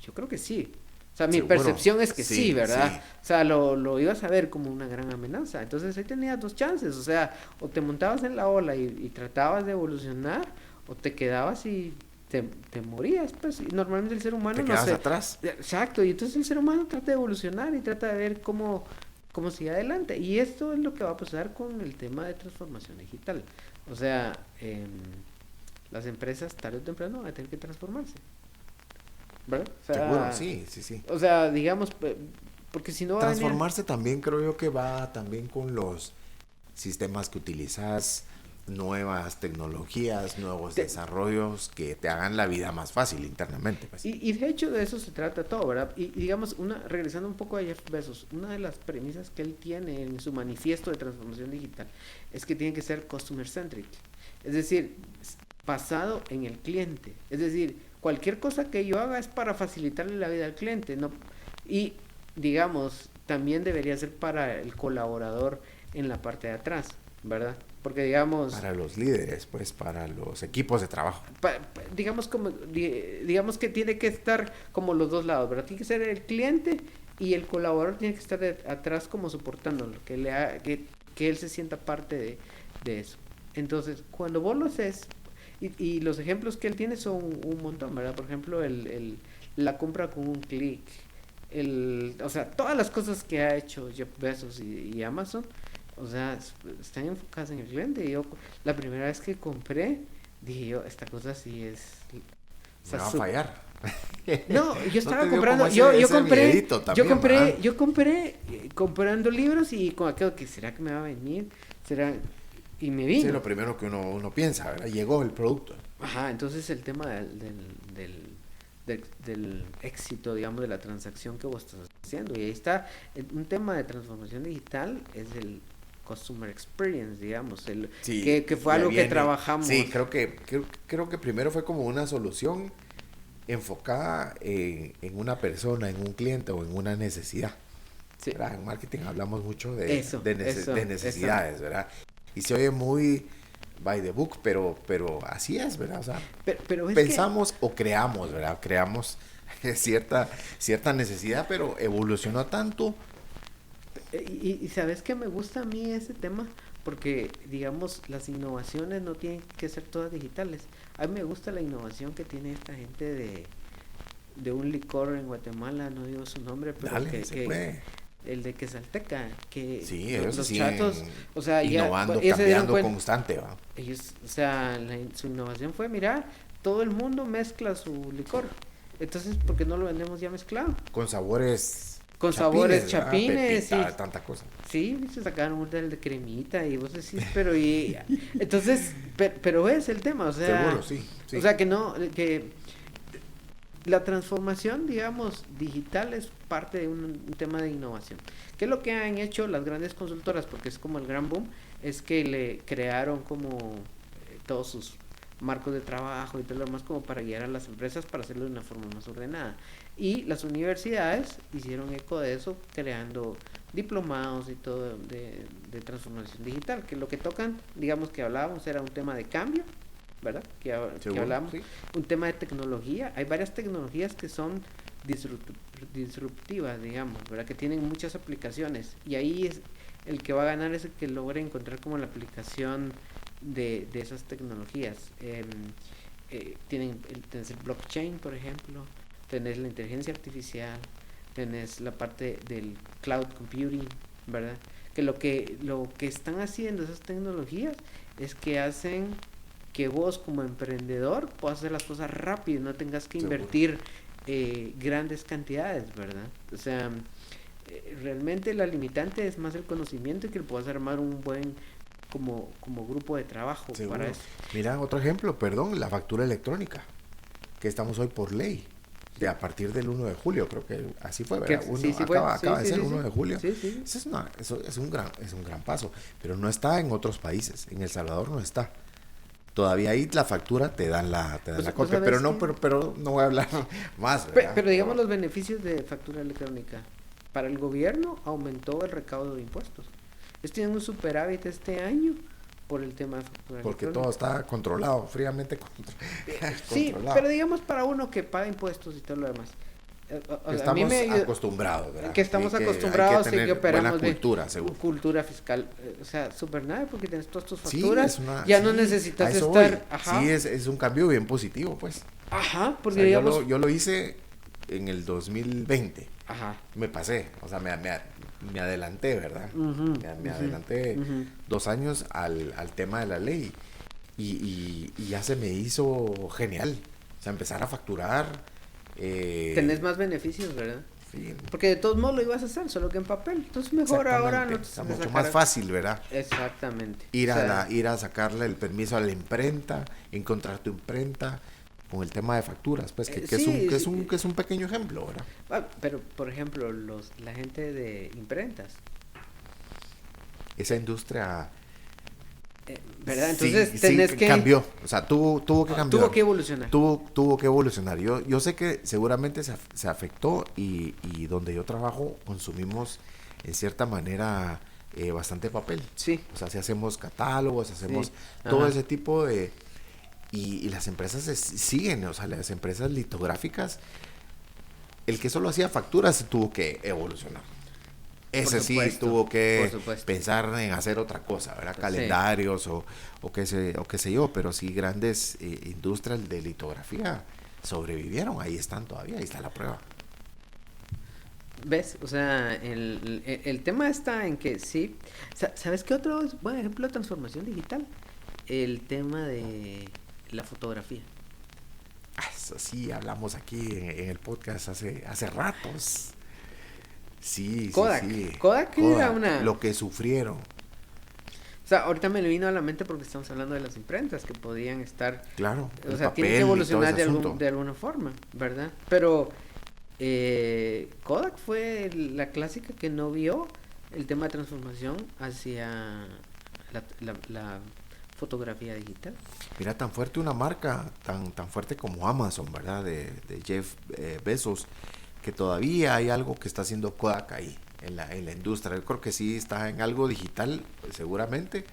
Yo creo que sí. O sea, mi percepción es que sí, ¿verdad? Sí. O sea, lo ibas a ver como una gran amenaza. Entonces ahí tenías 2 chances. O sea, o te montabas en la ola y tratabas de evolucionar, o te quedabas y te morías, pues. Y normalmente el ser humano te quedas atrás. Exacto, y entonces el ser humano trata de evolucionar y trata de ver cómo sigue adelante. Y esto es lo que va a pasar con el tema de transformación digital. O sea, las empresas tarde o temprano van a tener que transformarse, ¿verdad? O sea, seguro, sí. O sea, digamos, porque si no va transformarse también creo yo que va también con los sistemas que utilizas, nuevas tecnologías, nuevos desarrollos que te hagan la vida más fácil internamente. Pues. Y de hecho de eso se trata todo, ¿verdad? Y digamos, regresando un poco a Jeff Bezos, una de las premisas que él tiene en su manifiesto de transformación digital es que tiene que ser customer centric, es decir, basado en el cliente. Es decir, cualquier cosa que yo haga es para facilitarle la vida al cliente, ¿no? Y digamos, también debería ser para el colaborador en la parte de atrás, ¿verdad? Porque digamos, Para los líderes, pues, para los equipos de trabajo. digamos digamos que tiene que estar como los dos lados, ¿verdad? Tiene que ser el cliente y el colaborador tiene que estar atrás como soportándolo, que él se sienta parte de eso. Entonces, cuando vos lo haces, y los ejemplos que él tiene son un montón, ¿verdad? Por ejemplo, la compra con un clic, o sea, todas las cosas que ha hecho Jeff Bezos y Amazon, o sea, están enfocadas en el cliente. Y yo, la primera vez que compré, dije yo, esta cosa sí es... O sea, Me va a fallar. No, yo estaba te dio comprando, como yo ese compré, miedito también, ¿verdad? yo compré comprando libros y con aquello que será que me va a venir, será, y me vino. Sí, lo primero que uno piensa, ¿verdad? Llegó el producto. Ajá, entonces el tema del éxito, digamos, de la transacción que vos estás haciendo. Y ahí está, un tema de transformación digital es el customer experience, digamos, Sí, que fue ya algo que viene. trabajamos. Sí, creo que primero fue como una solución enfocada en una persona, en un cliente o en una necesidad. Sí. ¿Verdad? En marketing hablamos mucho de necesidades, eso. ¿verdad? Y se oye muy by the book, pero así es, ¿verdad? O sea, Pero es pensamos o creamos, ¿verdad? Creamos cierta necesidad, pero evolucionó tanto. Y sabes que me gusta a mí ese tema porque, digamos, las innovaciones no tienen que ser todas digitales. A mí me gusta la innovación que tiene esta gente de un licor en Guatemala, no digo su nombre, pero Dale, se puede. el de Quesalteca, que Sí, ellos los siguen chatos, o sea, innovando, ya se dieron cambiando cuenta, constante, ¿va? ellos, o sea, su innovación fue, mira, todo el mundo mezcla su licor, entonces, ¿por qué no lo vendemos ya mezclado? Con sabores Con sabores ¿verdad? chapines, Pepita, sí. tanta cosa. Sí, se sacaron un del de cremita y vos decís, pero y entonces, pero es el tema, o sea, Seguro, sí, sí. o sea que no, que la transformación, digamos, digital es parte de un tema de innovación. ¿Qué es lo que han hecho las grandes consultoras? Porque es como el gran boom, es que le crearon como todos sus marcos de trabajo y todo lo demás como para guiar a las empresas para hacerlo de una forma más ordenada. Y las universidades hicieron eco de eso creando diplomados y todo de transformación digital, que lo que tocan, digamos que hablábamos, era un tema de cambio, ¿verdad? Que hablamos, sí. un tema de tecnología. Hay varias tecnologías que son disruptivas, digamos, ¿verdad? Que tienen muchas aplicaciones y ahí es el que va a ganar es el que logre encontrar como la aplicación de esas tecnologías. Tenés el blockchain, por ejemplo, tenés la inteligencia artificial, tenés la parte del cloud computing, ¿verdad? Que lo que están haciendo esas tecnologías es que hacen que vos como emprendedor puedas hacer las cosas rápido, no tengas que invertir grandes cantidades, ¿verdad? O sea, realmente la limitante es más el conocimiento y que puedas armar un buen como grupo de trabajo. Seguro. Para eso. Mira, otro ejemplo, perdón, la factura electrónica, que estamos hoy por ley. De a partir del 1 de julio, creo que así fue, ¿verdad? Acaba de ser el 1 de julio. Sí, sí. Eso es un gran paso, pero no está en otros países. En El Salvador no está. Todavía ahí la factura te dan la copia, pero no voy a hablar más, ¿verdad? Pero digamos los beneficios de factura electrónica. Para el gobierno aumentó el recaudo de impuestos. Ellos tienen un superávit este año por el tema de factura porque electrónica. todo está controlado, fríamente Sí, controlado. pero digamos para uno que paga impuestos y todo lo demás. Estamos acostumbrados, ¿verdad? Que estamos acostumbrados y que operamos buena cultura, seguro. Cultura fiscal. O sea, súper nada, porque tienes todas tus Sí, facturas. Ya no necesitas estar. Ajá. Sí, es un cambio bien positivo, pues. Ajá, porque o sea, digamos. yo lo hice en el 2020. Ajá. Me pasé, o sea, me adelanté, ¿verdad? Me adelanté 2 años al tema de la ley. Y ya se me hizo genial. O sea, empezar a facturar. Tenés más beneficios, ¿verdad? Sí. Porque de todos modos lo ibas a hacer, solo que en papel. Entonces mejor ahora no. Está mucho más fácil, ¿verdad? Exactamente. Ir a sacarle el permiso a la imprenta, encontrar tu imprenta, con el tema de facturas, pues que es un pequeño ejemplo, ¿verdad? Ah, pero por ejemplo, la gente de imprentas. Esa industria ¿verdad? Entonces tenés que... cambió, o sea, tuvo que cambiar. Tuvo que evolucionar. Tuvo que evolucionar. Yo sé que seguramente se afectó y donde yo trabajo consumimos en cierta manera bastante papel. Sí. O sea, si hacemos catálogos, hacemos Sí. todo Ajá. ese tipo de... Y las empresas siguen, o sea, las empresas litográficas, el que solo hacía facturas se tuvo que evolucionar. Ese sí supuesto, tuvo por que supuesto. pensar en hacer otra cosa, ¿verdad? Sí. Calendarios o qué sé yo, pero sí grandes industrias de litografía sobrevivieron, ahí están todavía, ahí está la prueba. ¿Ves? O sea, el tema está en que sí. ¿Sabes qué otro es buen ejemplo de transformación digital? El tema de la fotografía. Eso sí, hablamos aquí en el podcast hace ratos. Sí, Kodak. sí. Kodak era una... Lo que sufrieron. O sea, ahorita me le vino a la mente porque estamos hablando de las imprentas que podían estar... Claro. O el sea, tienen papel que y todo evolucionar ese asunto. de alguna forma, ¿verdad? Pero Kodak fue la clásica que no vio el tema de transformación hacia la fotografía digital. Mira, tan fuerte una marca, tan fuerte como Amazon, ¿verdad? De Jeff Bezos, que todavía hay algo que está haciendo Kodak ahí, en la industria. Yo creo que sí está en algo digital, seguramente.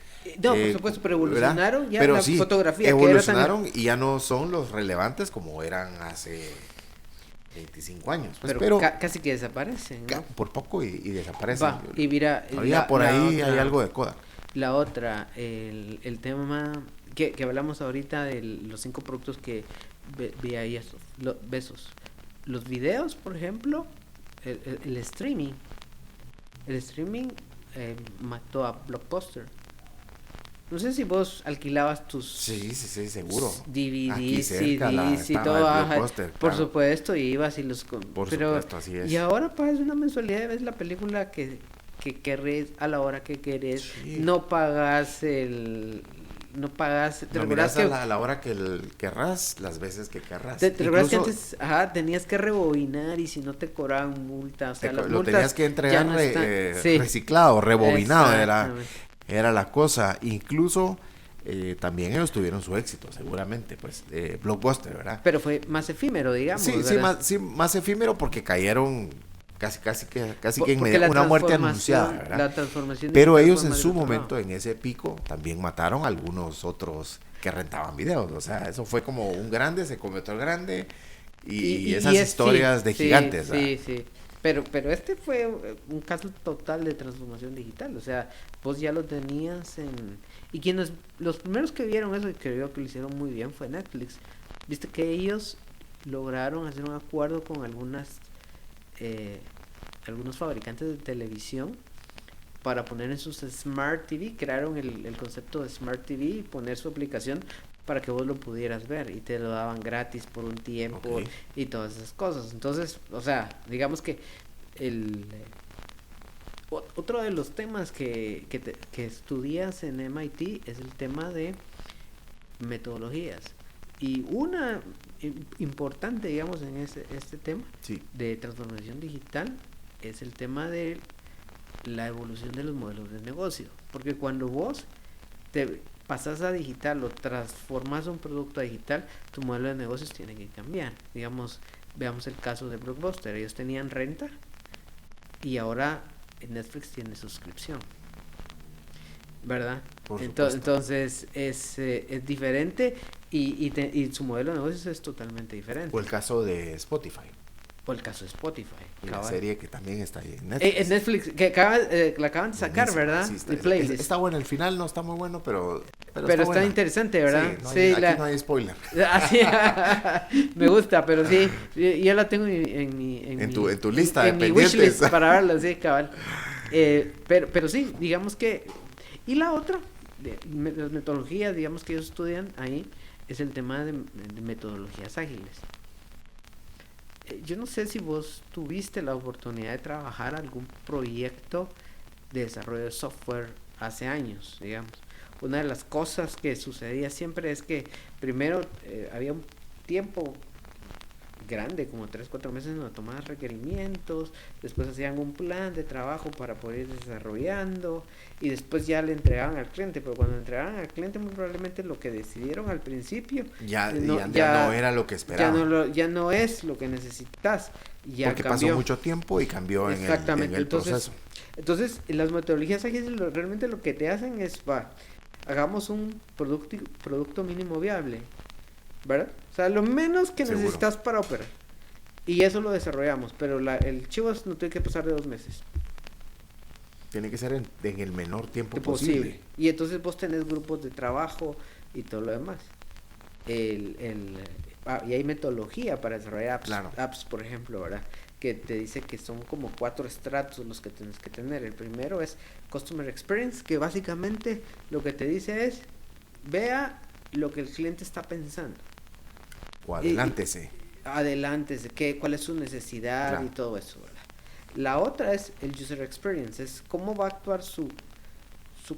No, por supuesto, pero evolucionaron ¿verdad? ya Pero la sí, fotografía. evolucionaron y ya no son los relevantes como eran hace 25 años. Pues, pero casi que desaparecen, ¿no? Por poco y desaparecen. Va, y mira... Todavía por ahí hay algo de Kodak. La otra, el tema que hablamos ahorita de los 5 productos que veía Bezos. Los videos, por ejemplo, el streaming. El streaming mató a Blockbuster. No sé si vos alquilabas tus Sí, seguro. DVDs, cerca CDs y todo. Por claro. supuesto, ibas y los... Por pero, supuesto, así es. Y ahora pagas una mensualidad y ves la película que querés a la hora que querés. Sí. No pagas no pagas... ¿Te recuerdas que a la hora que querrás, las veces que querrás? te recuerdas que antes tenías que rebobinar y si no te cobraban multa? O sea, las lo multas tenías que entregar ya no están... reciclado, rebobinado, Exactamente. era la cosa. Incluso también ellos tuvieron su éxito, seguramente, pues, Blockbuster, ¿verdad? Pero fue más efímero, digamos. Sí, más efímero porque cayeron casi que Porque una muerte anunciada, ¿verdad? La transformación Pero digital ellos fue en más su del otro momento, lado. en ese pico, también mataron a algunos otros que rentaban videos. O sea, eso fue como un grande, se convirtió en grande y esas historias de gigantes. Sí. Pero este fue un caso total de transformación digital. O sea, vos ya lo tenías en... Y los primeros que vieron eso y creo que lo hicieron muy bien fue Netflix. Viste que ellos lograron hacer un acuerdo con algunos fabricantes de televisión para poner en sus Smart TV, crearon el concepto de Smart TV y poner su aplicación para que vos lo pudieras ver y te lo daban gratis por un tiempo. Okay. Y todas esas cosas. Entonces, o sea, digamos que otro de los temas que estudias en MIT es el tema de metodologías. Y una importante, digamos, en este tema de transformación digital es el tema de la evolución de los modelos de negocio. Porque cuando vos te pasas a digital o transformas un producto a digital, tu modelo de negocios tiene que cambiar. Digamos, veamos el caso de Blockbuster. Ellos tenían renta y ahora Netflix tiene suscripción, ¿verdad? Entonces es diferente y su modelo de negocios es totalmente diferente. O el caso de Spotify. O el caso de Spotify. La serie que también está ahí en Netflix. En Netflix, que la acaban de sacar, ¿verdad? Sí, de Playlist. Está bueno, el final no está muy bueno, pero está interesante, ¿verdad? Aquí no hay spoiler. Así, me gusta, pero sí, yo la tengo en tu lista en de mi wishlist para verla, sí, cabal. Pero sí, digamos que... Y la otra, las metodologías, digamos, que ellos estudian ahí, es el tema de metodologías ágiles. Yo no sé si vos tuviste la oportunidad de trabajar algún proyecto de desarrollo de software hace años, digamos. Una de las cosas que sucedía siempre es que primero había un tiempo grande, como 3-4 meses en tomar requerimientos, después hacían un plan de trabajo para poder ir desarrollando y después ya le entregaban al cliente, pero cuando entregaban al cliente muy probablemente lo que decidieron al principio ya no era lo que esperaban. Ya no es lo que necesitas, ya porque cambió. Pasó mucho tiempo y cambió en el proceso. Entonces, las metodologías ágiles realmente lo que te hacen es, hagamos un producto mínimo viable, ¿verdad? O sea, lo menos que Seguro. necesitas para operar. Y eso lo desarrollamos, pero el Chivas no tiene que pasar de 2 meses. Tiene que ser en el menor tiempo posible. Y entonces vos tenés grupos de trabajo y todo lo demás. Y hay metodología para desarrollar apps, claro. Apps, por ejemplo, ¿verdad? Que te dice que son como 4 estratos los que tienes que tener. El primero es Customer Experience, que básicamente lo que te dice es, vea lo que el cliente está pensando. O adelántese. Cuál es su necesidad, claro. Y todo eso, ¿verdad? La otra es el User Experience, es cómo va a actuar su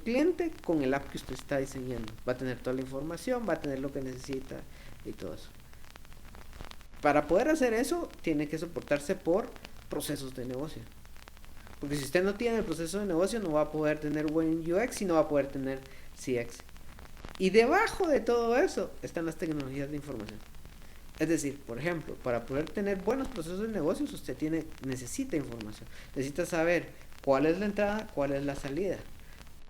cliente con el app que usted está diseñando. Va a tener toda la información, va a tener lo que necesita y todo eso. Para poder hacer eso, tiene que soportarse por procesos de negocio. Porque si usted no tiene el proceso de negocio, no va a poder tener buen UX y no va a poder tener CX. Y debajo de todo eso están las tecnologías de información. Es decir, por ejemplo, para poder tener buenos procesos de negocios, usted necesita información. Necesita saber cuál es la entrada, cuál es la salida.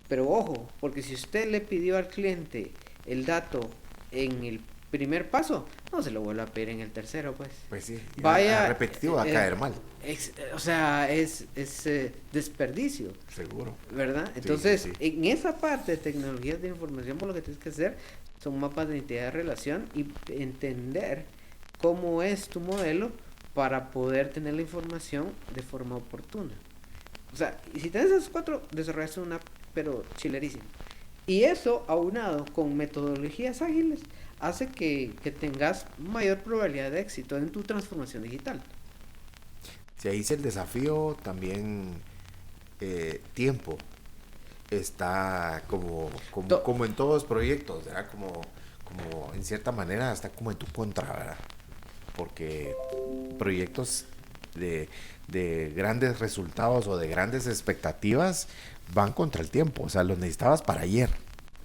Pero ojo, porque si usted le pidió al cliente el dato en el primer paso, no se lo vuelve a pedir en el tercero, pues. Pues sí, vaya repetitivo va a caer mal. Es desperdicio. Seguro. ¿Verdad? Entonces, sí. En esa parte de tecnologías de información, por lo que tienes que hacer son mapas de identidad de relación y entender cómo es tu modelo para poder tener la información de forma oportuna. O sea, y si tienes esos 4, desarrollaste una app, pero chilerísima. Y eso, aunado con metodologías ágiles, hace que tengas mayor probabilidad de éxito en tu transformación digital. Si ahí es el desafío, también tiempo está como en todos los proyectos, ¿verdad? Como en cierta manera está como en tu contra, ¿verdad? Porque proyectos de grandes resultados o de grandes expectativas van contra el tiempo, o sea, los necesitabas para ayer.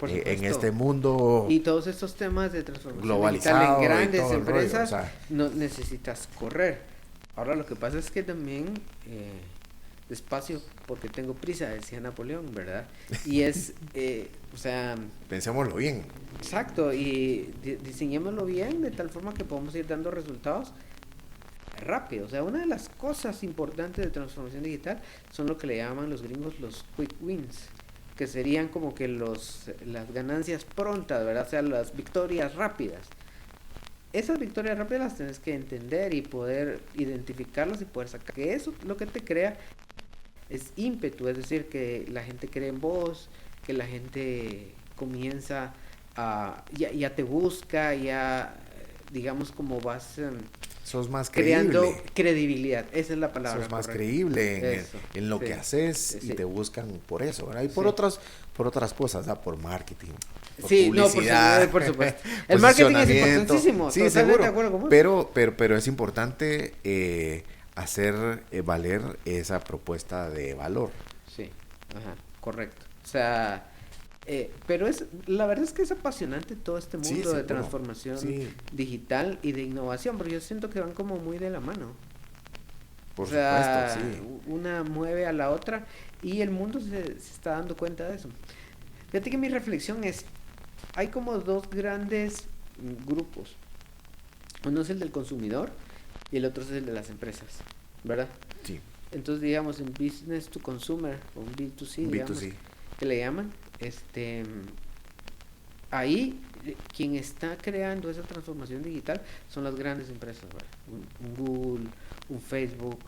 En este mundo y todos estos temas de transformación globalizado digital en grandes empresas, rollo, no necesitas correr. Ahora lo que pasa es que también despacio porque tengo prisa, decía Napoleón, ¿verdad? Y es, o sea, pensémoslo bien. Exacto, y diseñémoslo bien de tal forma que podamos ir dando resultados rápido. O sea, una de las cosas importantes de transformación digital son lo que le llaman los gringos los quick wins, que serían como que las ganancias prontas, ¿verdad? O sea, las victorias rápidas. Esas victorias rápidas las tienes que entender y poder identificarlas y poder sacar. Que eso lo que te crea es ímpetu, es decir, que la gente cree en vos, que la gente comienza a... ya te busca, ya digamos como vas... sos más creando creíble. Credibilidad, esa es la palabra. Sos más creíble en lo que haces y te buscan por eso, ¿verdad? Y por otras cosas, ¿verdad? Por marketing, por publicidad, por supuesto. El marketing es importantísimo. Sí, seguro. De acuerdo con vos. Pero es importante hacer valer esa propuesta de valor. Sí, correcto. O sea, pero la verdad es que es apasionante todo este mundo de transformación digital y de innovación, porque yo siento que van como muy de la mano. Por supuesto, sí. Una mueve a la otra y el mundo se está dando cuenta de eso. Fíjate que mi reflexión es, hay como 2 grandes grupos. Uno es el del consumidor y el otro es el de las empresas, ¿verdad? Sí. Entonces, digamos, en business to consumer o en B2C, digamos, que le llaman, ahí quien está creando esa transformación digital son las grandes empresas, ¿verdad? Un Google, un Facebook,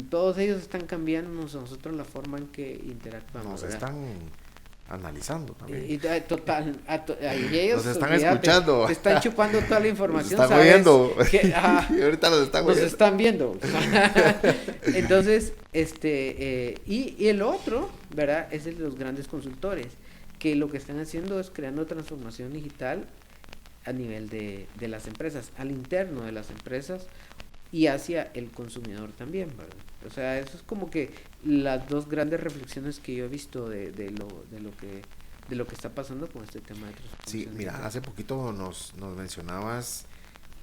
todos ellos están cambiándonos a nosotros la forma en que interactuamos. Nos están analizando también. Y ellos nos están escuchando. Te están chupando toda la información. Nos están viendo. Y ahorita nos están viendo. Entonces, y el otro, ¿verdad? Es el de los grandes consultores, que lo que están haciendo es creando transformación digital a nivel de las empresas, al interno de las empresas y hacia el consumidor también, ¿verdad? O sea, eso es como que las dos grandes reflexiones que yo he visto de lo que está pasando con este tema de Sí, transformación mira, digital. hace poquito nos mencionabas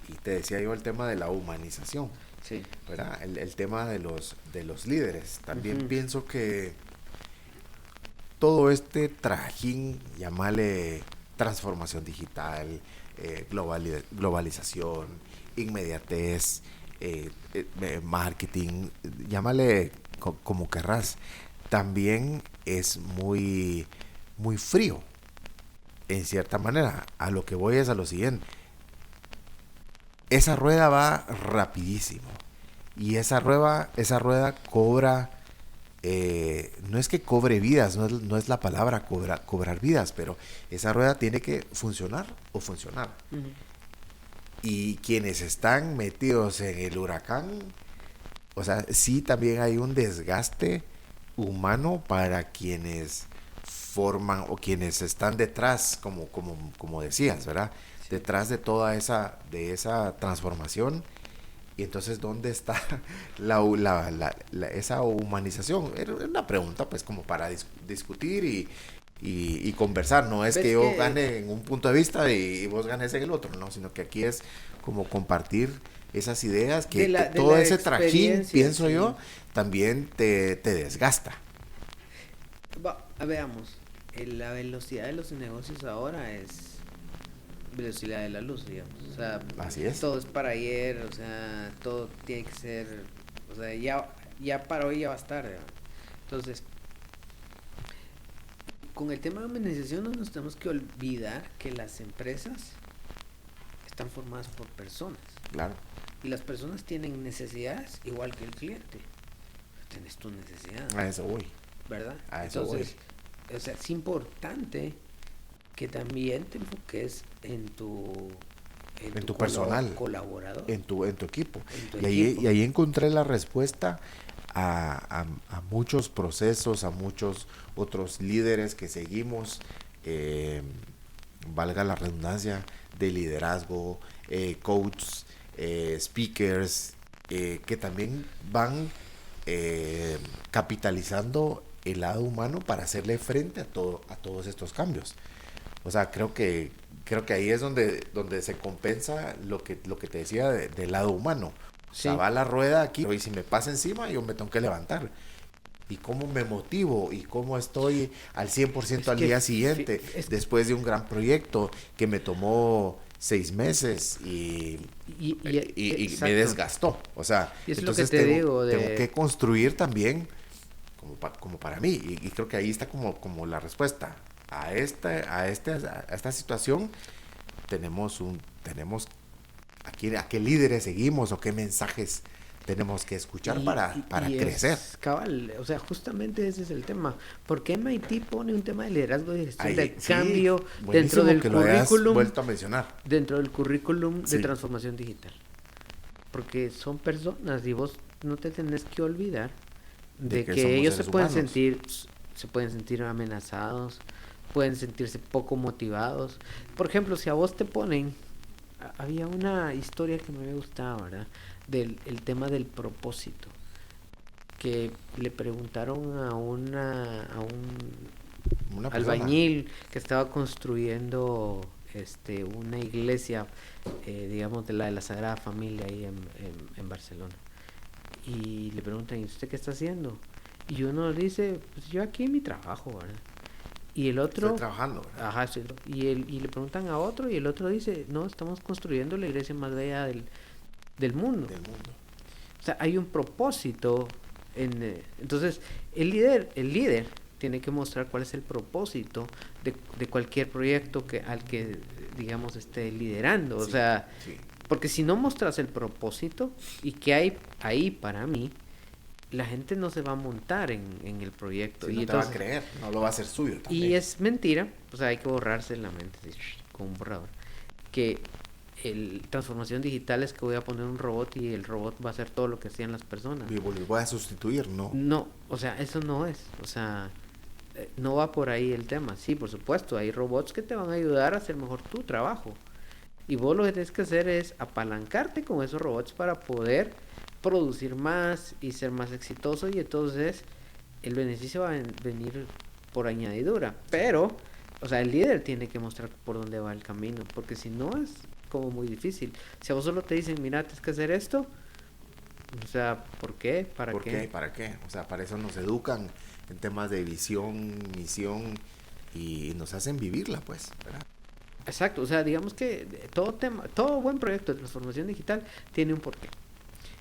y te decía yo el tema de la humanización, Sí. ¿verdad? El tema de los líderes. También Ujú. pienso que todo este trajín, llamarle transformación digital, globalización, inmediatez, marketing, llámale como querrás, también es muy frío, en cierta manera. A lo que voy es a lo siguiente. Esa rueda va rapidísimo. Y esa rueda cobra, no es que cobre vidas, no es la palabra cobrar vidas, pero esa rueda tiene que funcionar o funcionar. Ujú. Y quienes están metidos en el huracán, o sea, sí también hay un desgaste humano para quienes forman o quienes están detrás, como decías, ¿verdad? Sí. Detrás de esa transformación. Y entonces, ¿dónde está esa humanización? Era una pregunta, pues, como para discutir y conversar. No es que ¿Ves yo que gane en un punto de vista y vos ganes en el otro, no, sino que aquí es como compartir esas ideas, que de todo la ese trajín, experiencia, pienso sí? yo, también te desgasta. Veamos, la velocidad de los negocios ahora es velocidad de la luz, digamos. O sea, Así es. todo es para ayer, o sea, todo tiene que ser, o sea, ya para hoy ya va a estar, ¿verdad? Entonces, con el tema de humanización no nos tenemos que olvidar que las empresas están formadas por personas Claro, y las personas tienen necesidades igual que el cliente. Tienes tu necesidad, a eso voy. ¿verdad? A eso Entonces, o sea, es importante que también te enfoques En tu personal, colaborador, en tu equipo. en tu Y equipo. ahí encontré la respuesta a muchos procesos, a muchos otros líderes que seguimos, eh, valga la redundancia, de liderazgo, coaches, speakers, que también van capitalizando el lado humano para hacerle frente a todos estos cambios. O sea, creo que ahí es donde se compensa lo que te decía del lado humano. O sea, Sí, va la rueda aquí y si me pasa encima yo me tengo que levantar. Y cómo me motivo y cómo estoy al 100% es al que día siguiente después de un gran proyecto que me tomó 6 meses y me exacto. desgastó. O sea, Y es lo que entonces te tengo, digo tengo que de construir también como para mí. Y creo que ahí está como la respuesta. A esta situación tenemos a qué líderes seguimos o qué mensajes tenemos que escuchar para y crecer. es cabal, o sea, justamente ese es el tema. ¿Por qué MIT pone un tema de liderazgo y gestión Ahí, de sí, cambio buenísimo que lo hayas vuelto a mencionar. dentro del currículum de Sí, transformación digital? Porque son personas y vos no te tenés que olvidar de de que que somos ellos seres humanos. se pueden sentir amenazados, pueden sentirse poco motivados. Por ejemplo, si a vos te ponen, había una historia que me había gustado, ¿verdad? Del el tema del propósito, que le preguntaron a un Una persona. albañil que estaba construyendo una iglesia, digamos de la Sagrada Familia ahí en Barcelona. Y le preguntan, ¿y usted qué está haciendo? Y uno dice, pues yo aquí en mi trabajo, ¿verdad? Y el Estoy otro, trabajando, ¿verdad? ajá, sí, y le preguntan a otro y el otro dice, no, estamos construyendo la iglesia más bella del mundo. Del mundo. O sea, hay un propósito entonces, el líder tiene que mostrar cuál es el propósito de cualquier proyecto al que, digamos, esté liderando. O Sí, sea, sí. porque si no mostras el propósito y que hay ahí para mí, la gente no se va a montar en el proyecto. Si Y no te va a entonces, creer, no lo va a hacer suyo y también. es mentira, o sea, hay que borrarse en la mente así, con un borrador. Que transformación digital es que voy a poner un robot y el robot va a hacer todo lo que hacían las personas. Y voy a sustituir, no. No, o sea, eso no es, o sea, no va por ahí el tema. Sí, por supuesto, hay robots que te van a ayudar a hacer mejor tu trabajo, Y vos lo que tienes que hacer es apalancarte con esos robots para poder producir más y ser más exitoso, y entonces el beneficio va a venir por añadidura. Pero, o sea, el líder tiene que mostrar por dónde va el camino, porque si no es como muy difícil. Si a vos solo te dicen, mira, tienes que hacer esto, o sea, ¿por qué? ¿Para ¿Por qué? qué? ¿Para qué? O sea, para eso nos educan en temas de visión, misión y nos hacen vivirla, pues, ¿verdad? Exacto, o sea, digamos que todo buen proyecto de transformación digital tiene un porqué.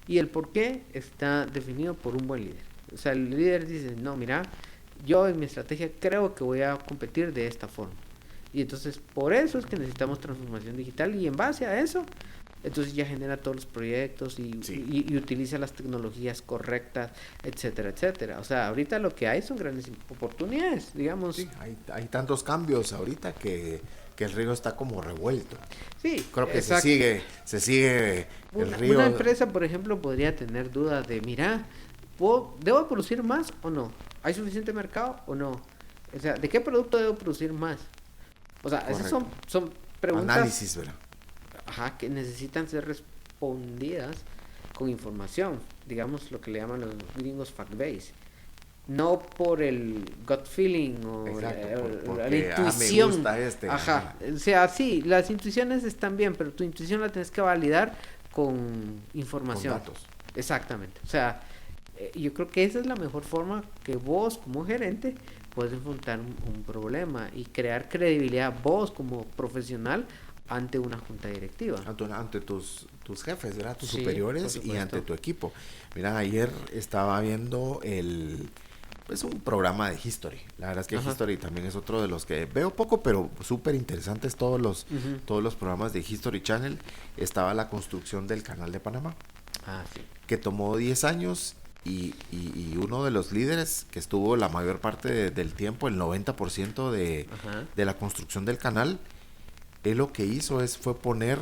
Y el porqué está definido por un buen líder. O sea, el líder dice, no, mira, yo en mi estrategia creo que voy a competir de esta forma. Y entonces por eso es que necesitamos transformación digital, y en base a eso, entonces ya genera todos los proyectos y utiliza las tecnologías correctas, etcétera, etcétera. O sea, ahorita lo que hay son grandes oportunidades, digamos. Sí, hay tantos cambios ahorita que el río está como revuelto. Sí, Creo que exacto. se sigue el río. Una empresa, por ejemplo, podría tener dudas de, mira, ¿debo producir más o no? ¿Hay suficiente mercado o no? O sea, ¿de qué producto debo producir más? O sea, esas son preguntas, análisis, ¿verdad? ajá, que necesitan ser respondidas con información, digamos lo que le llaman los gringos fact-based, no por el gut feeling o Exacto, la intuición. me gusta este. Ajá, o sea, sí, las intuiciones están bien, pero tu intuición la tienes que validar con información. Con datos. Exactamente, o sea, yo creo que esa es la mejor forma que vos como gerente puedes enfrentar un problema y crear credibilidad vos como profesional ante una junta directiva. Ante tus jefes, ¿verdad? Tus Sí, superiores y ante tu equipo. Mira, ayer estaba viendo pues un programa de History. La verdad es que History también es otro de los que veo poco, pero súper interesantes todos los programas de History Channel. Estaba la construcción del Canal de Panamá, Sí. que tomó 10 años y uno de los líderes que estuvo la mayor parte del tiempo, el 90% de la construcción del canal, él lo que hizo fue poner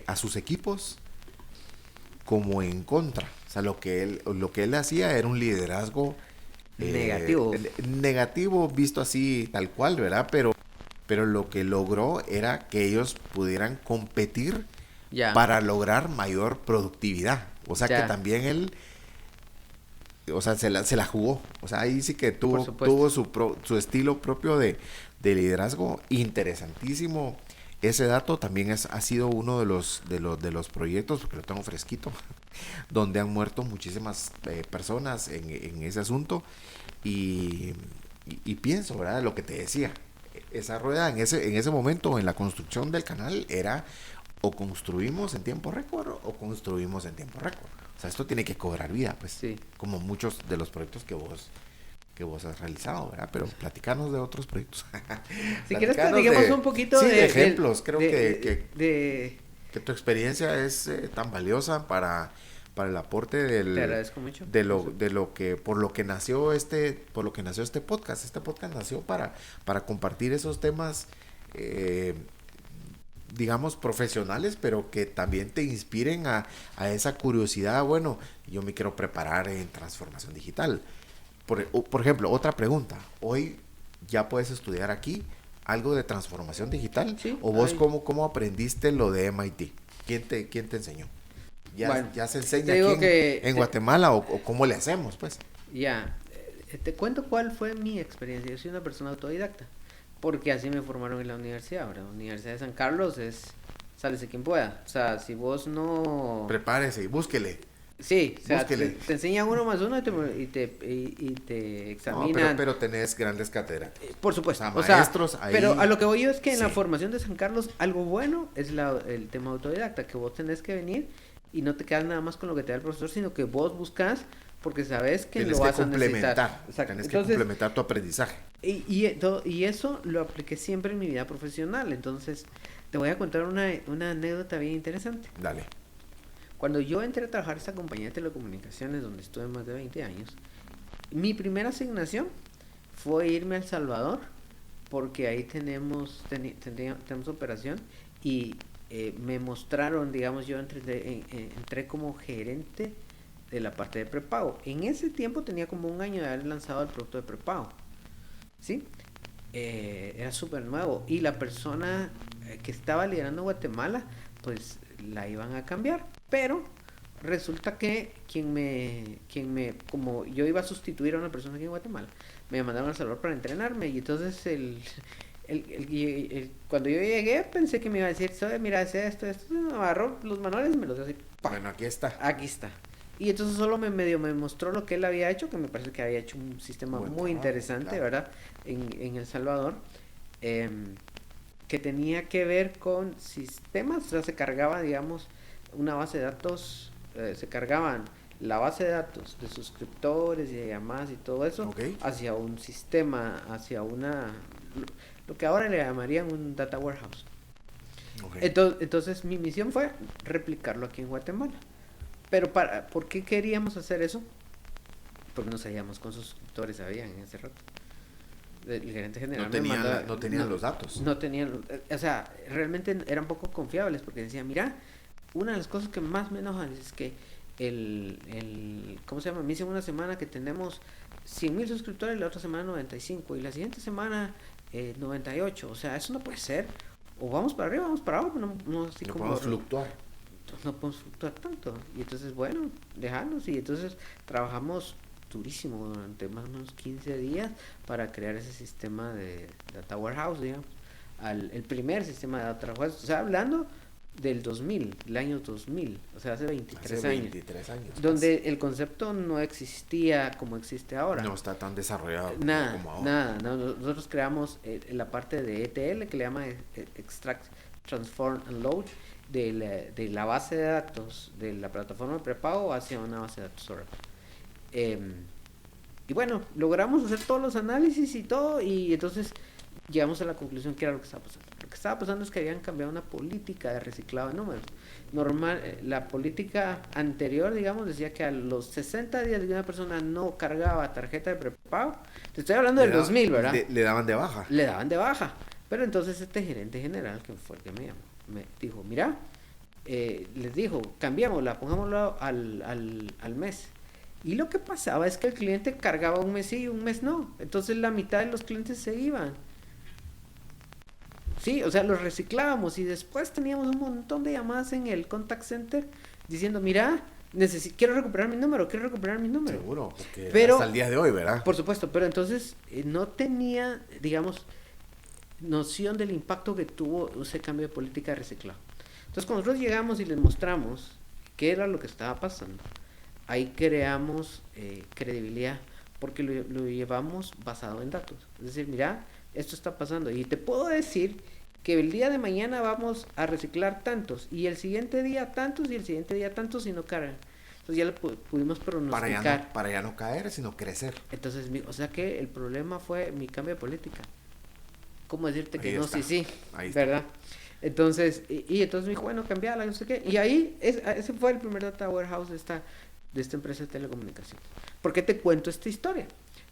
a sus equipos como en contra. O sea, lo que él hacía era un liderazgo negativo visto así tal cual, ¿verdad? Pero lo que logró era que ellos pudieran competir para lograr mayor productividad. O sea, que también él, o sea, se la jugó. O sea, ahí sí que tuvo su estilo propio de liderazgo interesantísimo. Ese dato también ha sido uno de los proyectos, porque lo tengo fresquito, donde han muerto muchísimas personas en ese asunto. Y pienso, ¿verdad? Lo que te decía, esa rueda en ese momento en la construcción del canal era o construimos en tiempo récord o construimos en tiempo récord. O sea, esto tiene que cobrar vida, pues, como muchos de los proyectos que vos has realizado, ¿verdad? Pero platicanos de otros proyectos. Si quieres platiquemos un poquito de ejemplos. Creo que tu experiencia es tan valiosa para el aporte te agradezco mucho. de lo que por lo que nació este podcast. Este podcast nació para compartir esos temas digamos profesionales, pero que también te inspiren a esa curiosidad. Bueno, yo me quiero preparar en transformación digital. Por ejemplo, otra pregunta. Hoy ya puedes estudiar aquí algo de transformación digital. Sí, ¿O vos cómo aprendiste lo de MIT? ¿Quién te enseñó? ¿Ya se enseña aquí en Guatemala o cómo le hacemos, pues? Te cuento cuál fue mi experiencia. Yo soy una persona autodidacta, porque así me formaron en la universidad. Ahora, la Universidad de San Carlos sálvese quien pueda. O sea, si vos no... Prepárese y búsquele. Sí, o sea, te enseñan 1 más 1 y te examinan. No, pero tenés grandes cátedras. Por supuesto. O sea, maestros ahí. Pero a lo que voy yo es que en la formación de San Carlos, algo bueno es el tema autodidacta, que vos tenés que venir y no te quedas nada más con lo que te da el profesor, sino que vos buscas, porque sabes que lo vas a necesitar. Tienes que complementar tu aprendizaje. Y eso lo apliqué siempre en mi vida profesional. Entonces, te voy a contar una anécdota bien interesante. Dale. Cuando yo entré a trabajar en esta compañía de telecomunicaciones, donde estuve más de 20 años, mi primera asignación fue irme a El Salvador, porque ahí tenemos operación, y me mostraron, digamos, yo entré como gerente de la parte de prepago. En ese tiempo tenía como 1 año de haber lanzado el producto de prepago, ¿sí? Era súper nuevo, y la persona que estaba liderando Guatemala, pues la iban a cambiar, pero resulta que como yo iba a sustituir a una persona aquí en Guatemala, me mandaron a El Salvador para entrenarme y entonces cuando yo llegué pensé que me iba a decir, mira, hace esto, me agarró los manuales y me los dio así, ¡pah! Bueno, aquí está. Aquí está. Y entonces solo me mostró lo que él había hecho, que me parece que había hecho un sistema muy interesante, claro, ¿verdad? En El Salvador, que tenía que ver con sistemas, o sea, se cargaba, digamos, una base de datos, se cargaban la base de datos de suscriptores y de llamadas y todo eso, okay, hacia un sistema, hacia lo que ahora le llamarían un data warehouse. Okay. Entonces mi misión fue replicarlo aquí en Guatemala. Pero ¿por qué queríamos hacer eso? Porque no sabíamos cuántos suscriptores habían en ese rato. El gerente general no tenían los datos. No tenían, o sea, realmente eran poco confiables porque decían, mira, una de las cosas que más me enojan es que ¿cómo se llama? Me dicen una semana que tenemos 100,000 suscriptores, la otra semana 95 y la siguiente semana 98. O sea, eso no puede ser. O vamos para arriba, vamos para abajo, no así como podemos fluctuar. No podemos fluctuar tanto. Y entonces, bueno, dejarnos. Y entonces trabajamos durísimo durante más o menos 15 días para crear ese sistema de Data Warehouse, digamos. El primer sistema de Data Warehouse. O sea, hablando del 2000, el año 2000, o sea, hace 23 años. Donde el concepto no existía como existe ahora. No está tan desarrollado como ahora. Nosotros creamos la parte de ETL que le llama Extract, Transform and Load de la base de datos de la plataforma de prepago hacia una base de datos Oracle. Y bueno, logramos hacer todos los análisis y todo, y entonces llegamos a la conclusión que era lo que estaba pasando. Lo que estaba pasando es que habían cambiado una política de reciclado de números. La política anterior, digamos, decía que a los 60 días de una persona no cargaba tarjeta de prepago. Te estoy hablando del 2000, ¿verdad? Le daban de baja. Le daban de baja. Pero entonces este gerente general, que fue el que me llamó, me dijo, mira, les dijo, cambiémosla, pongámosla al mes. Y lo que pasaba es que el cliente cargaba un mes sí y un mes no. Entonces la mitad de los clientes se iban. Sí, o sea, los reciclábamos y después teníamos un montón de llamadas en el contact center diciendo, mira, quiero recuperar mi número. Seguro, porque hasta el día de hoy, ¿verdad? Por supuesto, pero entonces no tenía, digamos, noción del impacto que tuvo ese cambio de política de reciclado. Entonces, cuando nosotros llegamos y les mostramos qué era lo que estaba pasando, ahí creamos credibilidad, porque lo llevamos basado en datos. Es decir, mira, esto está pasando. Y te puedo decir que el día de mañana vamos a reciclar tantos, y el siguiente día tantos, y el siguiente día tantos, y no cargan. Entonces ya lo pudimos pronosticar. Para ya no caer, sino crecer. Entonces, o sea que el problema fue mi cambio de política. ¿Cómo decirte que ahí no? Está. Sí, ahí ¿verdad? Está. Entonces, y entonces me dijo, bueno, cambiala, no sé qué. Y ahí, ese fue el primer data warehouse de esta empresa de telecomunicaciones. ¿Por qué te cuento esta historia?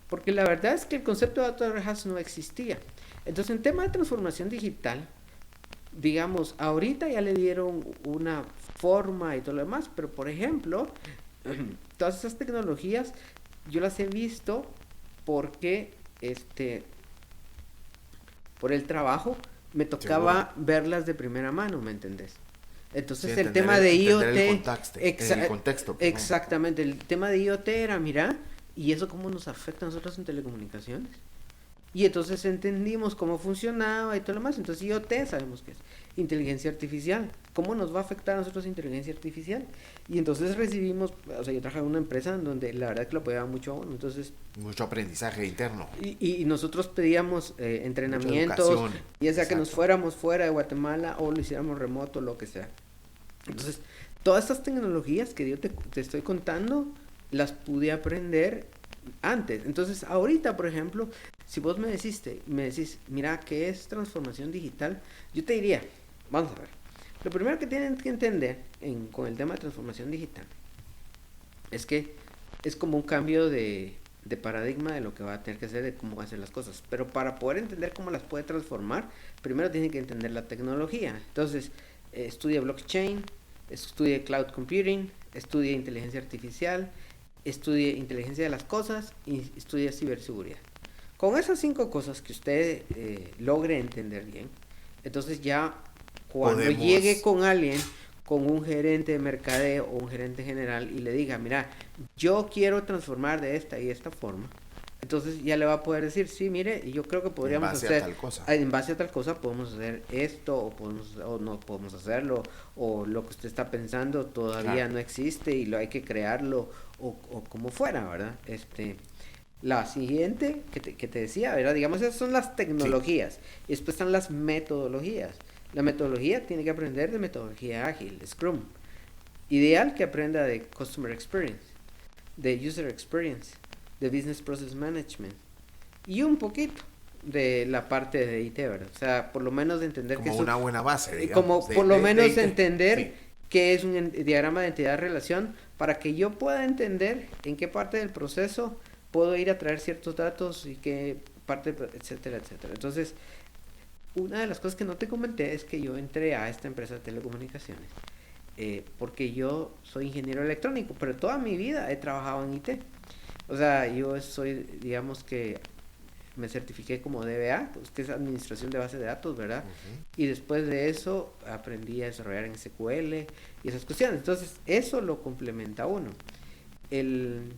Porque la verdad es que el concepto de data warehouse no existía. Entonces, en tema de transformación digital, digamos, ahorita ya le dieron una forma y todo lo demás, pero por ejemplo, todas esas tecnologías yo las he visto porque por el trabajo me tocaba verlas de primera mano, ¿me entendés? Entonces el tema de IoT, el contexto. Exactamente, el tema de IoT era, mira, ¿y eso cómo nos afecta a nosotros en telecomunicaciones? Y entonces entendimos cómo funcionaba y todo lo demás. Entonces IoT sabemos que es inteligencia artificial. ¿Cómo nos va a afectar a nosotros inteligencia artificial? Y entonces recibimos, o sea, yo trabajaba en una empresa en donde la verdad que lo apoyaba mucho a uno. Entonces, mucho aprendizaje interno. Y nosotros pedíamos entrenamientos, ya sea que nos fuéramos fuera de Guatemala o lo hiciéramos remoto, lo que sea. Entonces, todas estas tecnologías que yo te estoy contando, las pude aprender antes. Entonces, ahorita, por ejemplo, si vos me decís, mira, ¿qué es transformación digital? Yo te diría, vamos a ver. Lo primero que tienen que entender con el tema de transformación digital es que es como un cambio de paradigma de lo que va a tener que hacer, de cómo va a hacer las cosas. Pero para poder entender cómo las puede transformar, primero tienen que entender la tecnología. Entonces, estudia blockchain, estudia cloud computing, estudia inteligencia artificial, estudia inteligencia de las cosas y estudia ciberseguridad. Con esas 5 cosas que usted logre entender bien, Entonces ya cuando Podemos- llegue con alguien, con un gerente de mercadeo o un gerente general y le diga, mira, yo quiero transformar de esta y esta forma, entonces ya le va a poder decir, sí, mire, yo creo que podríamos base a hacer, tal cosa. en base a tal cosa podemos hacer esto o no podemos hacerlo, o lo que usted está pensando todavía Claro. no existe y lo hay que crearlo o como fuera, ¿verdad? La siguiente que te decía, ¿verdad? Digamos, esas son las tecnologías. Y después están las metodologías. La metodología tiene que aprender de metodología ágil, de Scrum. Ideal que aprenda de Customer Experience, de User Experience, de Business Process Management. Y un poquito de la parte de IT, ¿verdad? O sea, por lo menos de entender Como que una buena base, digamos. como por lo menos IT. entender Sí. qué es un diagrama de entidad-relación para que yo pueda entender en qué parte del proceso puedo ir a traer ciertos datos y qué parte, etcétera, etcétera. Entonces, una de las cosas que no te comenté es que yo entré a esta empresa de telecomunicaciones porque yo soy ingeniero electrónico, pero toda mi vida he trabajado en IT. O sea, yo soy, digamos que me certifiqué como DBA, pues, que es Administración de Base de Datos, ¿verdad? Ujú. Y después de eso aprendí a desarrollar en SQL y esas cuestiones. Entonces, eso lo complementa a uno. El,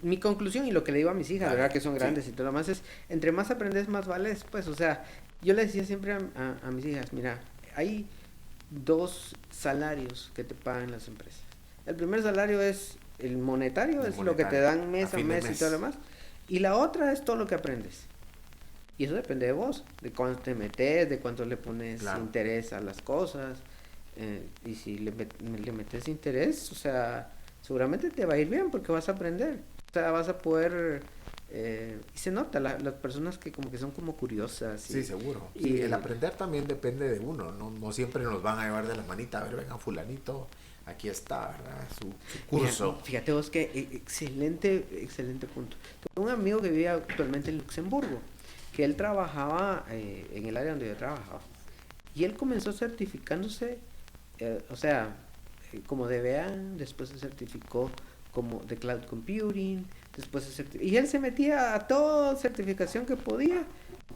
mi conclusión y lo que le digo a mis hijas, Dale, ¿verdad? Que son sí. grandes y todo lo demás es, entre más aprendes, más vales. Pues, o sea, yo le decía siempre a mis hijas, mira, hay dos salarios que te pagan las empresas. El primer salario es el monetario, El es lo que te monetario, dan mes a a fin de mes y mes. todo lo demás. Y la otra es todo lo que aprendes. Y eso depende de vos, de cuánto te metes, de cuánto le pones Claro. interés a las cosas. Y si le metes interés, o sea, seguramente te va a ir bien porque vas a aprender. O sea, vas a poder... y se nota, las personas que como que son como curiosas. Sí, seguro. y- Sí, el aprender también depende de uno. No siempre nos van a llevar de la manita. A ver, venga, fulanito, aquí está, ¿verdad? Su curso. Mira, fíjate vos que excelente punto. Tengo un amigo que vive actualmente en Luxemburgo, que él trabajaba en el área donde yo trabajaba. Y él comenzó certificándose, o sea, como DBA, después se certificó como de Cloud Computing, después y él se metía a toda certificación que podía,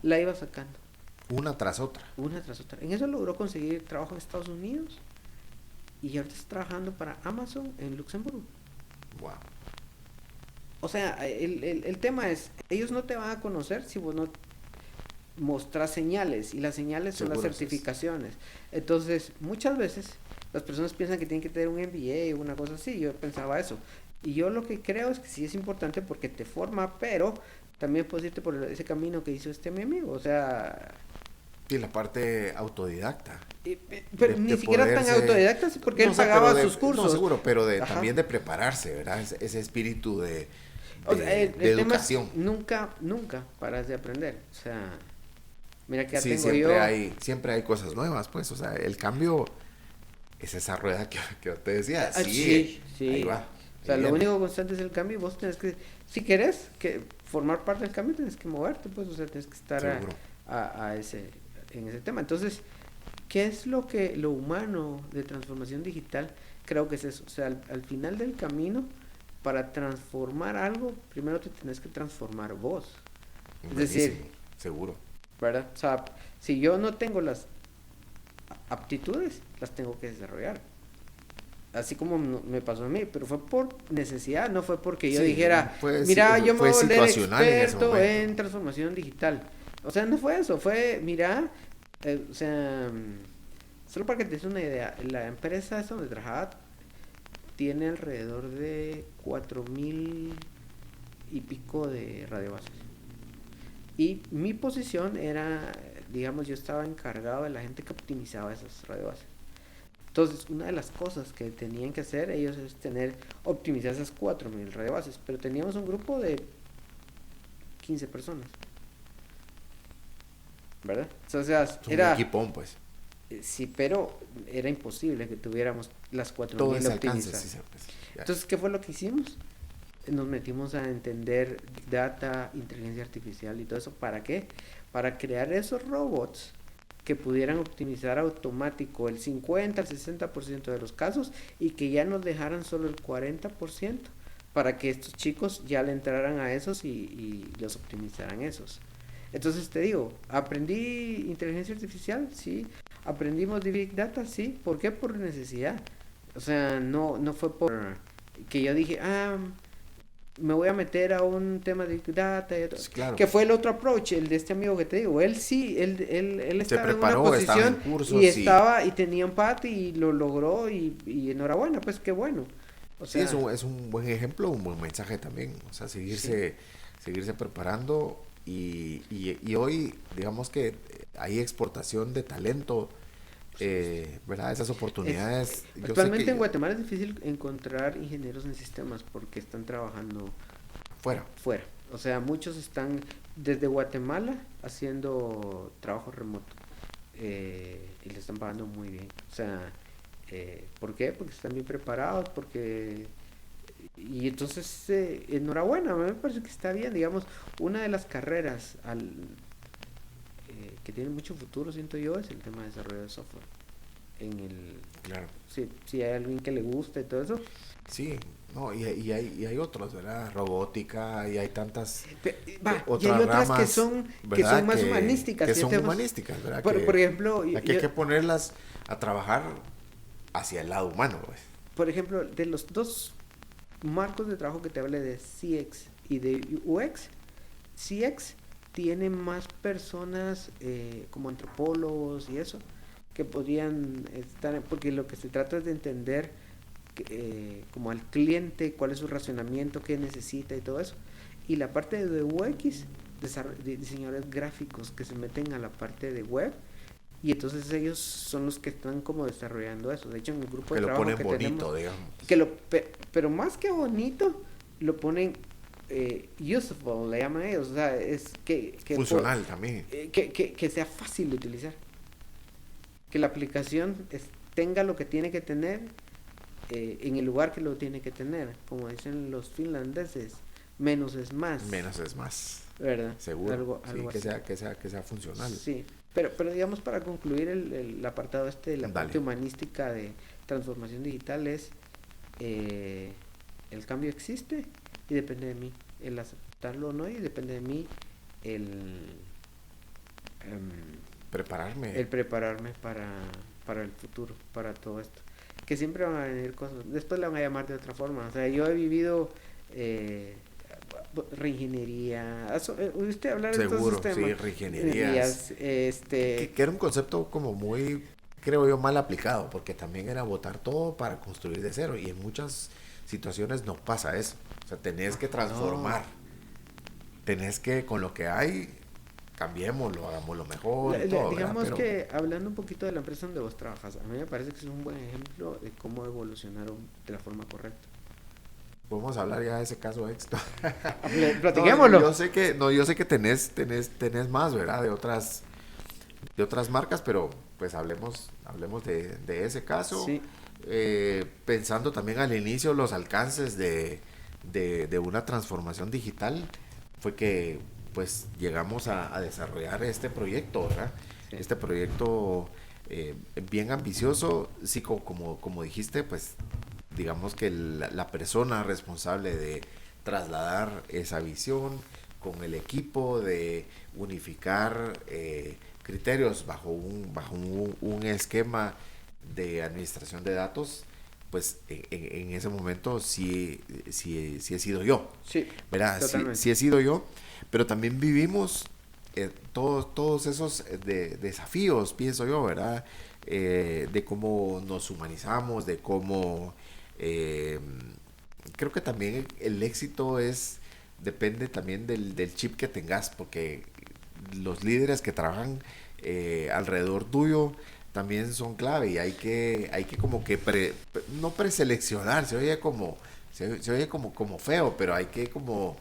la iba sacando, Una tras otra. una tras otra. En eso logró conseguir trabajo en Estados Unidos y ahorita está trabajando para Amazon en Luxemburgo. Wow. O sea, el tema es, ellos no te van a conocer si vos no mostrás señales, y las señales son las Seguro es eso. certificaciones. Entonces, muchas veces las personas piensan que tienen que tener un MBA o una cosa así, yo pensaba eso. Y yo lo que creo es que sí es importante porque te forma, pero también puedes irte por ese camino que hizo mi amigo, o sea... Y la parte autodidacta. Pero De- ni de siquiera tan poderse- autodidactas porque No él sé, pagaba pero sus cursos. No, seguro, pero Ajá. también de prepararse, ¿verdad? Ese espíritu O sea, de el tema es, educación. nunca paras de aprender. O sea, mira que ya Sí, tengo yo... siempre hay cosas nuevas, pues. O sea, el cambio es esa rueda que te decía. Ah, Sí, sí. ahí va. O sea, ahí lo viene. único constante es el cambio y vos tenés que, si querés que formar parte del cambio, tenés que moverte, pues, o sea, tenés que estar Seguro. en ese tema. Entonces, ¿qué es lo humano de transformación digital? Creo que es eso. O sea, al final del camino, para transformar algo, primero te tenés que transformar vos. Es decir, Buenísimo, seguro. ¿verdad? O sea, si yo no tengo las aptitudes, las tengo que desarrollar. Así como me pasó a mí, pero fue por necesidad, no fue porque yo Sí, dijera, fue mira, yo me fue voy a volver situacional en ese experto momento. en transformación digital. O sea, no fue eso, fue, mira, o sea, solo para que te des una idea, la empresa esa donde trabajaba tiene alrededor de 4,000 y pico de radiobases. Y mi posición era, digamos, yo estaba encargado de la gente que optimizaba esas radiobases. Entonces, una de las cosas que tenían que hacer ellos es optimizar esas 4,000 radiobases, pero teníamos un grupo de 15 personas, ¿verdad? O sea, Es un era, equipón, pues. sí, pero era imposible que tuviéramos las Todo 4,000 ese alcance, optimizadas. sí, pues, ya. Entonces, ¿qué fue lo que hicimos? Nos metimos a entender Big Data, inteligencia artificial y todo eso. ¿Para qué? Para crear esos robots que pudieran optimizar automático el 50 al 60% de los casos y que ya nos dejaran solo el 40% para que estos chicos ya le entraran a esos y los optimizaran esos. Entonces te digo, aprendí inteligencia artificial, sí, aprendimos de Big Data, sí, ¿por qué? Por necesidad. O sea, no fue por que yo dije, me voy a meter a un tema de Big Data y otro, Sí, claro. que fue el otro approach, el de este amigo que te digo, él sí, él Se estaba en preparó, una estaba en posición cursos y estaba y tenía empate y lo logró y enhorabuena, pues qué bueno. O sí, sea, es un buen ejemplo, un buen mensaje también. O sea, seguirse preparando y hoy, digamos que hay exportación de talento, ¿verdad? Esas oportunidades. Yo sé actualmente en que Guatemala es difícil encontrar ingenieros en sistemas porque están trabajando fuera. fuera. O sea, muchos están desde Guatemala haciendo trabajo remoto y le están pagando muy bien. O sea, ¿por qué? Porque están bien preparados, porque... Y entonces, enhorabuena, me parece que está bien. Digamos, una de las carreras que tiene mucho futuro, siento yo, es el tema de desarrollo de software. En el... Claro. Si hay alguien que le guste y todo eso, Sí, no, y hay otros, ¿verdad? Robótica, y hay tantas y hay otras otras ramas, que ¿verdad? son más humanísticas. Que son fíjate vos. humanísticas, ¿verdad? Por ejemplo, Aquí hay que ponerlas a trabajar hacia el lado humano, pues. por ejemplo, de los dos marcos de trabajo que te hablé de CX y de UX, CX tiene más personas como antropólogos y eso que podrían estar, porque lo que se trata es de entender como al cliente, cuál es su racionamiento, qué necesita y todo eso. Y la parte de UX, diseñadores gráficos que se meten a la parte de web y entonces ellos son los que están como desarrollando eso. De hecho, en el grupo Que de lo trabajo ponen que bonito, tenemos, digamos. pero más que bonito, lo ponen useful, le llaman ellos. O sea, es que Funcional también. que sea fácil de utilizar. Que la aplicación tenga lo que tiene que tener en el lugar que lo tiene que tener. Como dicen los finlandeses, menos es más. Menos es más. ¿Verdad? Seguro. Algo Sí, así. que sea funcional. Sí, pero digamos para concluir el apartado este de la Dale. parte humanística de transformación digital es el cambio existe y depende de mí el aceptarlo o no, y depende de mí el Prepararme. el prepararme para el futuro, para todo esto. Que siempre van a venir cosas, después la van a llamar de otra forma. O sea, yo he vivido reingeniería. ¿Usted hablar de todos Seguro, esos sí, temas? reingenierías. Que era un concepto como muy, creo yo, mal aplicado, porque también era botar todo para construir de cero, y en muchas situaciones no pasa eso. O sea, tenés que transformar. Tenés que, con lo que hay, cambiémoslo, hagámoslo mejor y todo, digamos ¿verdad? que hablando un poquito de la empresa donde vos trabajas, a mí me parece que es un buen ejemplo de cómo evolucionaron de la forma correcta. Podemos hablar ya de ese caso extra. Platiquémoslo. Yo sé que tenés más, ¿verdad? De otras marcas, pero pues hablemos de ese caso. Sí. Pensando también al inicio los alcances de una transformación digital, fue que pues llegamos a desarrollar este proyecto, ¿verdad? Sí. Este proyecto bien ambicioso, sí, como dijiste, pues digamos que la persona responsable de trasladar esa visión con el equipo, de unificar criterios bajo un esquema de administración de datos, pues en ese momento sí he sido yo. Sí, ¿verdad? Sí he sido yo, pero también vivimos todos esos desafíos, pienso yo, ¿verdad? De cómo nos humanizamos, de cómo... creo que también el éxito depende también del chip que tengas, porque los líderes que trabajan alrededor tuyo también son clave, y hay que como que no preseleccionar, se oye como feo, pero hay que como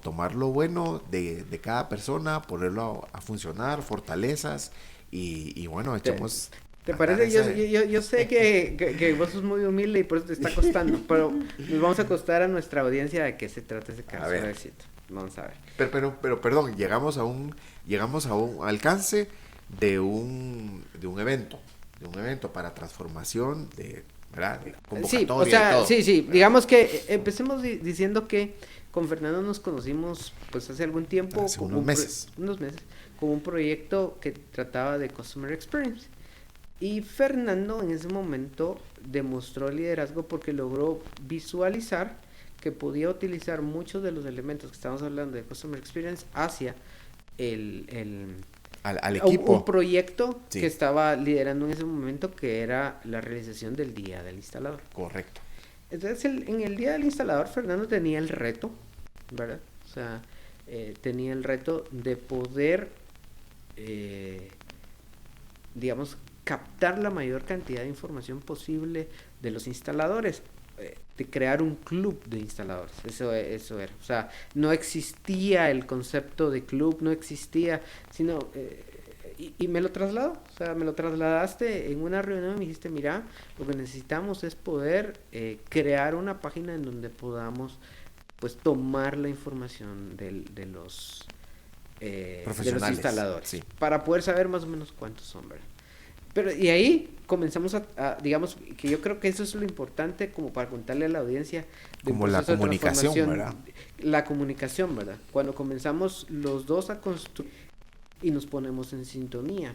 tomar lo bueno de cada persona, ponerlo a funcionar, fortalezas, y bueno, echemos... ¿Te parece? Yo sé que vos sos muy humilde y por eso te está costando, pero nos vamos a costar a nuestra audiencia de qué se trata ese caso de éxito. Vamos a ver. Pero perdón, llegamos a un alcance de un evento para transformación de, ¿verdad? De convocatoria, sí, o sea, y todo, sí, digamos que empecemos diciendo que con Fernando nos conocimos pues hace algún tiempo. Hace unos meses. Como un proyecto que trataba de Customer Experience. Y Fernando en ese momento demostró liderazgo porque logró visualizar que podía utilizar muchos de los elementos que estamos hablando de Customer Experience hacia al equipo. Un proyecto sí. que estaba liderando en ese momento, que era la realización del Día del Instalador. Correcto. Entonces, en el Día del Instalador, Fernando tenía el reto, ¿verdad? O sea, tenía el reto de poder, digamos, captar la mayor cantidad de información posible de los instaladores, de crear un club de instaladores. Eso era. O sea, no existía el concepto de club, no existía, sino... y me lo trasladó, o sea, me lo trasladaste en una reunión y me dijiste, mira, lo que necesitamos es poder crear una página en donde podamos, pues, tomar la información de los instaladores, sí. para poder saber más o menos cuántos son, ¿verdad? Pero y ahí comenzamos a, digamos, que yo creo que eso es lo importante como para contarle a la audiencia. Como la comunicación, ¿verdad? La comunicación, ¿verdad? Cuando comenzamos los dos a construir y nos ponemos en sintonía.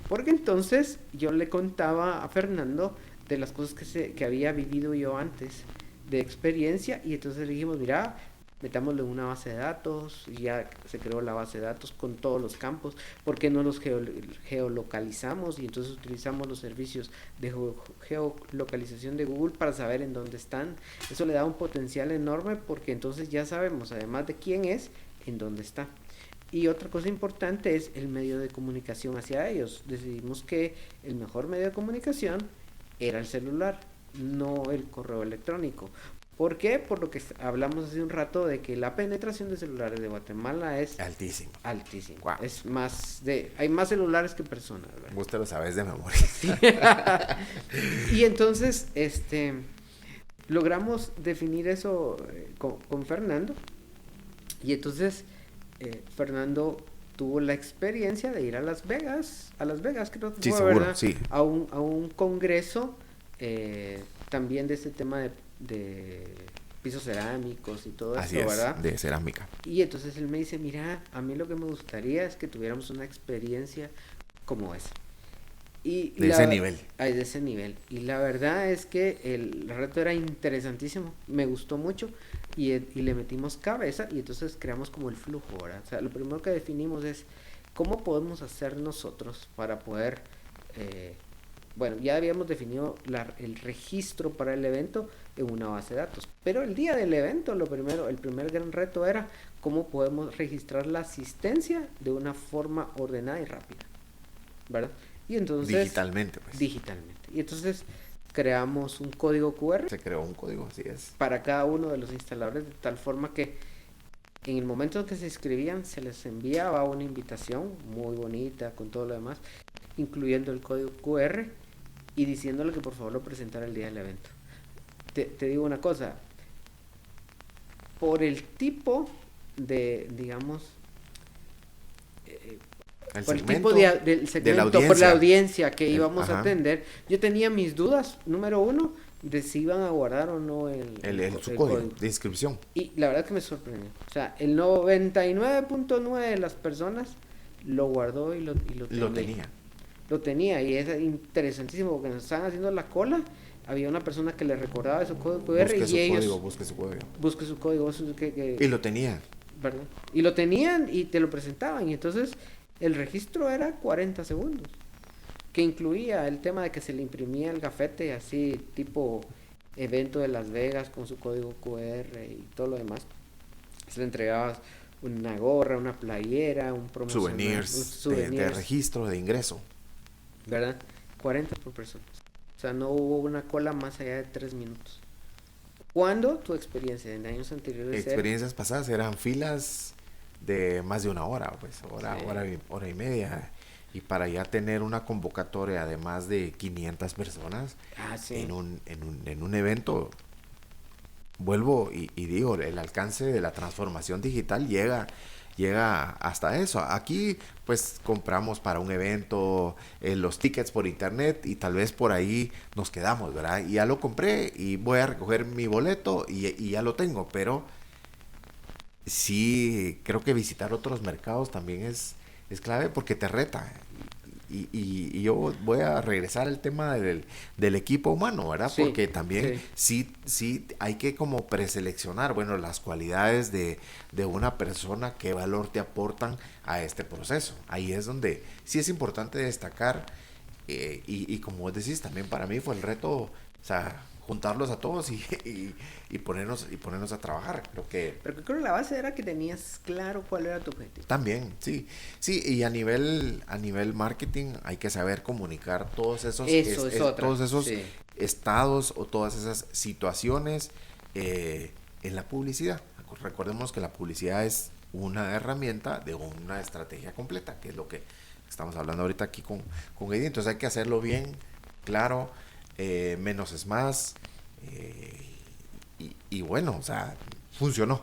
Porque entonces yo le contaba a Fernando de las cosas que había vivido yo antes de experiencia, y entonces le dijimos, mira, metámosle una base de datos, y ya se creó la base de datos con todos los campos. ¿Por qué no los geolocalizamos? Y entonces utilizamos los servicios de geolocalización de Google para saber en dónde están. Eso le da un potencial enorme, porque entonces ya sabemos, además de quién es, en dónde está. Y otra cosa importante es el medio de comunicación hacia ellos. Decidimos que el mejor medio de comunicación era el celular, no el correo electrónico. ¿Por qué? Por lo que hablamos hace un rato de que la penetración de celulares de Guatemala es altísimo. Wow. Es hay más celulares que personas, ¿verdad? Vos te lo sabes de memoria. Sí. Y entonces, logramos definir eso con Fernando. Y entonces, Fernando tuvo la experiencia de ir a Las Vegas, creo que sí, fue, seguro, ¿verdad? Sí. A un congreso, también de ese tema de pisos cerámicos y todo Así eso, es, ¿verdad? de cerámica. Y entonces él me dice, mira, a mí lo que me gustaría es que tuviéramos una experiencia como esa. De ese nivel. De ese nivel. Y la verdad es que el reto era interesantísimo, me gustó mucho, y le metimos cabeza, y entonces creamos como el flujo, ¿verdad? O sea, lo primero que definimos es cómo podemos hacer nosotros para poder... bueno, ya habíamos definido el registro para el evento en una base de datos, pero el día del evento el primer gran reto era cómo podemos registrar la asistencia de una forma ordenada y rápida, ¿verdad? Y entonces digitalmente, pues. Y entonces creamos un código QR. Se creó un código, así es. Para cada uno de los instaladores, de tal forma que en el momento en que se inscribían se les enviaba una invitación muy bonita con todo lo demás, incluyendo el código QR, y diciéndole que por favor lo presentara el día del evento. Te digo una cosa, por el tipo de, digamos, por el tipo del segmento, por la audiencia que íbamos a atender, yo tenía mis dudas, número uno, de si iban a guardar o no su código de inscripción. Y la verdad que me sorprendió. O sea, el 99.9 de las personas lo guardó y lo tenía. Lo tenía, y es interesantísimo porque nos estaban haciendo la cola. Había una persona que le recordaba su código QR busque su código. Busque su código. Y lo tenían. ¿Verdad? Y lo tenían y te lo presentaban. Y entonces el registro era 40 segundos. Que incluía el tema de que se le imprimía el gafete así, tipo evento de Las Vegas con su código QR y todo lo demás. Se le entregaba una gorra, una playera, un promocional, souvenirs de registro, de ingreso. ¿Verdad? 40 por persona. O sea, no hubo una cola más allá de 3 minutos. ¿Cuándo tu experiencia en años anteriores? Experiencias pasadas eran filas de más de una hora, pues, hora y media. Y para ya tener una convocatoria de más de 500 personas en un evento, vuelvo y digo, el alcance de la transformación digital llega hasta eso. Aquí pues compramos para un evento los tickets por internet y tal vez por ahí nos quedamos, ¿verdad? Y ya lo compré y voy a recoger mi boleto y ya lo tengo, pero sí, creo que visitar otros mercados también es clave porque te reta. Y yo voy a regresar al tema del equipo humano, ¿verdad? Sí, Porque también sí. sí hay que como preseleccionar, bueno, las cualidades de una persona, qué valor te aportan a este proceso. Ahí es donde sí es importante destacar, y como vos decís, también para mí fue el reto, o sea, juntarlos a todos y ponernos a trabajar. Creo que Pero creo que la base era que tenías claro cuál era tu objetivo. también, sí, sí, y a nivel marketing hay que saber comunicar todos esos, Eso es otra, todos esos sí. estados o todas esas situaciones en la publicidad. Recordemos que la publicidad es una herramienta de una estrategia completa, que es lo que estamos hablando ahorita aquí con Eddie. Entonces hay que hacerlo bien, claro, menos es más, y bueno, o sea, funcionó.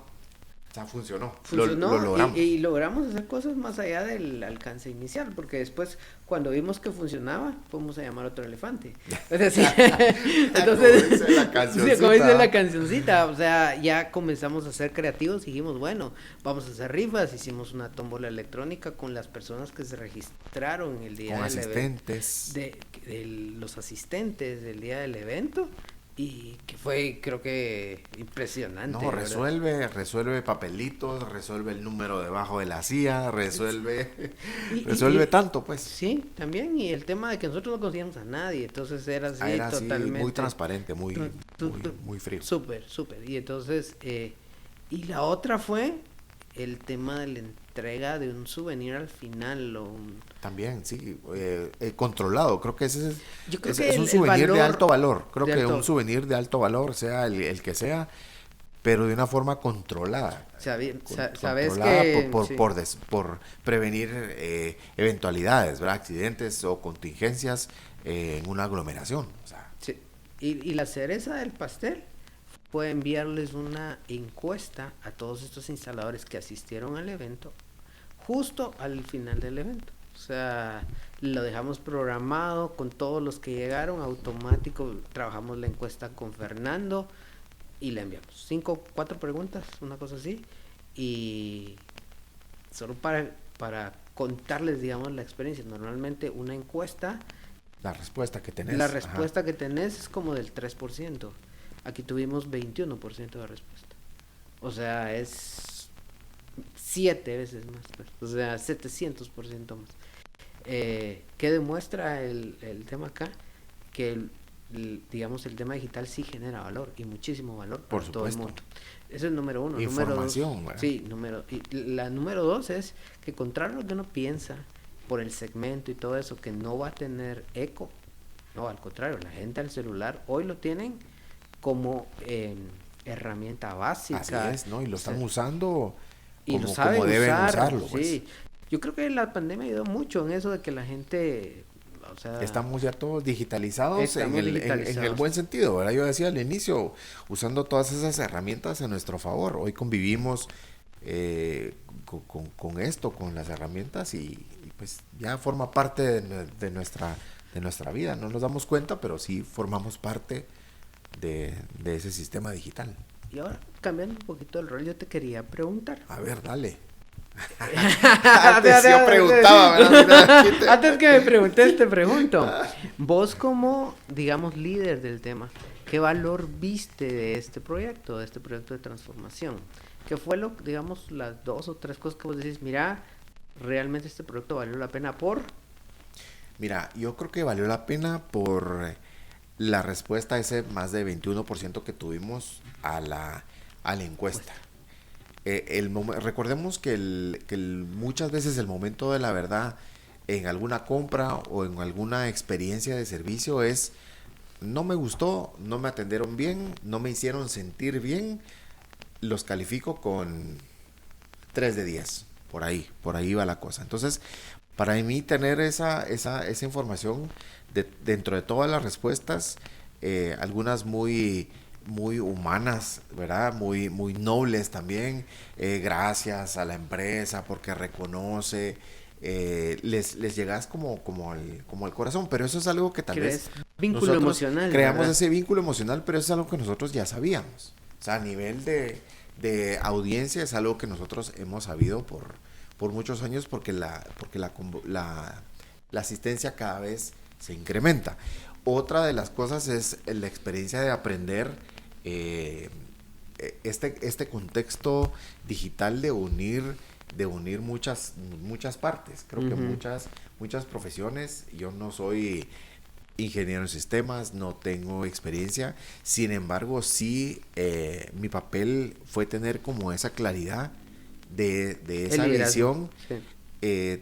O sea, funcionó. Lo Funcionó logramos. y logramos hacer cosas más allá del alcance inicial, porque después, cuando vimos que funcionaba, fuimos a llamar otro elefante. Es decir, entonces, Como dice la cancioncita. sí, como dice la cancioncita, o sea, ya comenzamos a ser creativos y dijimos, bueno, vamos a hacer rifas, hicimos una tómbola electrónica con las personas que se registraron el día Con del evento, asistentes. de los asistentes del día del evento. Y que fue, creo que, impresionante. No, ¿verdad? resuelve papelitos, resuelve el número debajo de la silla, resuelve Y tanto, pues. sí, también, y el tema de que nosotros no conocíamos a nadie, entonces era así Era así, totalmente... muy transparente, muy, tu- muy, tu- muy frío. Súper, súper, y entonces, y la otra fue el tema de la entrega de un souvenir al final, También, sí, controlado. Creo que ese yo creo es que un el souvenir de valor alto valor. Creo de que alto- un souvenir de alto valor, sea el que sea, pero de una forma controlada. sabes Controlada que... sí. por prevenir eventualidades, ¿verdad? Accidentes o contingencias en una aglomeración. O sea, Sí. Y la cereza del pastel fue enviarles una encuesta a todos estos instaladores que asistieron al evento justo al final del evento. O sea, lo dejamos programado con todos los que llegaron, automático, trabajamos la encuesta con Fernando y la enviamos. 4 preguntas, una cosa así. Y solo para contarles, digamos, la experiencia. Normalmente una encuesta, la respuesta que tenés. la respuesta que tenés es como del 3%. Aquí tuvimos 21% de respuesta. O sea, es 7 veces más. Pues. O sea, 700% más. ¿Qué demuestra el tema acá? Que digamos, el tema digital sí genera valor y muchísimo valor para todo el mundo. Ese es el número 1. Información. Sí, y la número 2 es que contrario a lo que uno piensa por el segmento y todo eso, que no va a tener eco. No, al contrario, la gente al celular hoy lo tienen como herramienta básica. Así es, ¿no? Y lo están usando y lo saben como deben usar, usarlo. Pues. Sí. Yo creo que la pandemia ayudó mucho en eso de que la gente, o sea, estamos ya todos digitalizados, en digitalizados. el buen sentido, ¿verdad? Yo decía al inicio, usando todas esas herramientas a nuestro favor. Hoy convivimos con esto, con las herramientas y pues ya forma parte de nuestra vida. No nos damos cuenta, pero sí formamos parte de ese sistema digital. Y ahora, cambiando un poquito el rol, yo te quería preguntar. A ver, dale. Antes yo preguntaba, ¿verdad? Antes que me preguntes, te pregunto. Vos como, digamos, líder del tema, ¿qué valor viste de este proyecto de transformación? ¿Qué fue digamos, las 2 o 3 cosas que vos decís, mira, realmente este proyecto valió la pena por... Mira, yo creo que valió la pena por la respuesta a ese más de 21% que tuvimos a la encuesta. Recordemos que muchas veces el momento de la verdad en alguna compra o en alguna experiencia de servicio es: no me gustó, no me atendieron bien, no me hicieron sentir bien, los califico con 3 de 10. Por ahí va la cosa. Entonces, para mí tener esa información dentro de todas las respuestas, algunas muy humanas, ¿verdad? Muy nobles también. Gracias a la empresa porque reconoce. Les llegas como al corazón, pero eso es algo que tal vez vínculo emocional, creamos, ¿verdad? ese vínculo emocional, pero eso es algo que nosotros ya sabíamos. O sea, a nivel de de audiencia es algo que nosotros hemos sabido por muchos años porque la asistencia cada vez se incrementa. Otra de las cosas es la experiencia de aprender este contexto digital de unir muchas partes. Creo que muchas profesiones, yo no soy ingeniero en sistemas, no tengo experiencia, sin embargo sí mi papel fue tener como esa claridad de esa visión,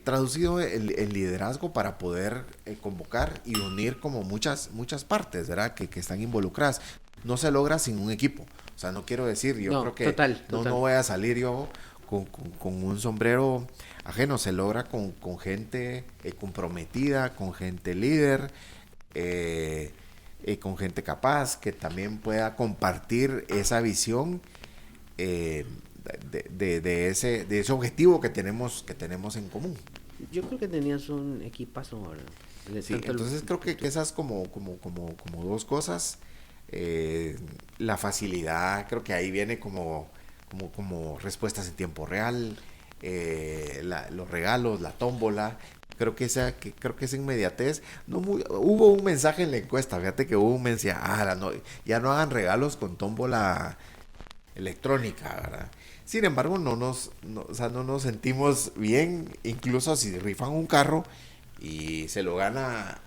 traducido el liderazgo para poder convocar y unir como muchas partes, ¿verdad? Que están involucradas. No se logra sin un equipo. O sea, no quiero decir, yo creo que total. No voy a salir yo con un sombrero ajeno. Se logra con gente comprometida, con gente líder, con gente capaz que también pueda compartir esa visión de ese objetivo que tenemos en común. Yo creo que tenías un equipazo, ¿verdad? Sí, entonces creo que esas como dos cosas. La facilidad, creo que ahí viene como respuestas en tiempo real, los regalos, la tómbola. Creo que esa inmediatez. Hubo un mensaje en la encuesta, fíjate que hubo un mensaje, ya no hagan regalos con tómbola electrónica, ¿verdad? Sin embargo, no nos sentimos bien, incluso si rifan un carro y se lo gana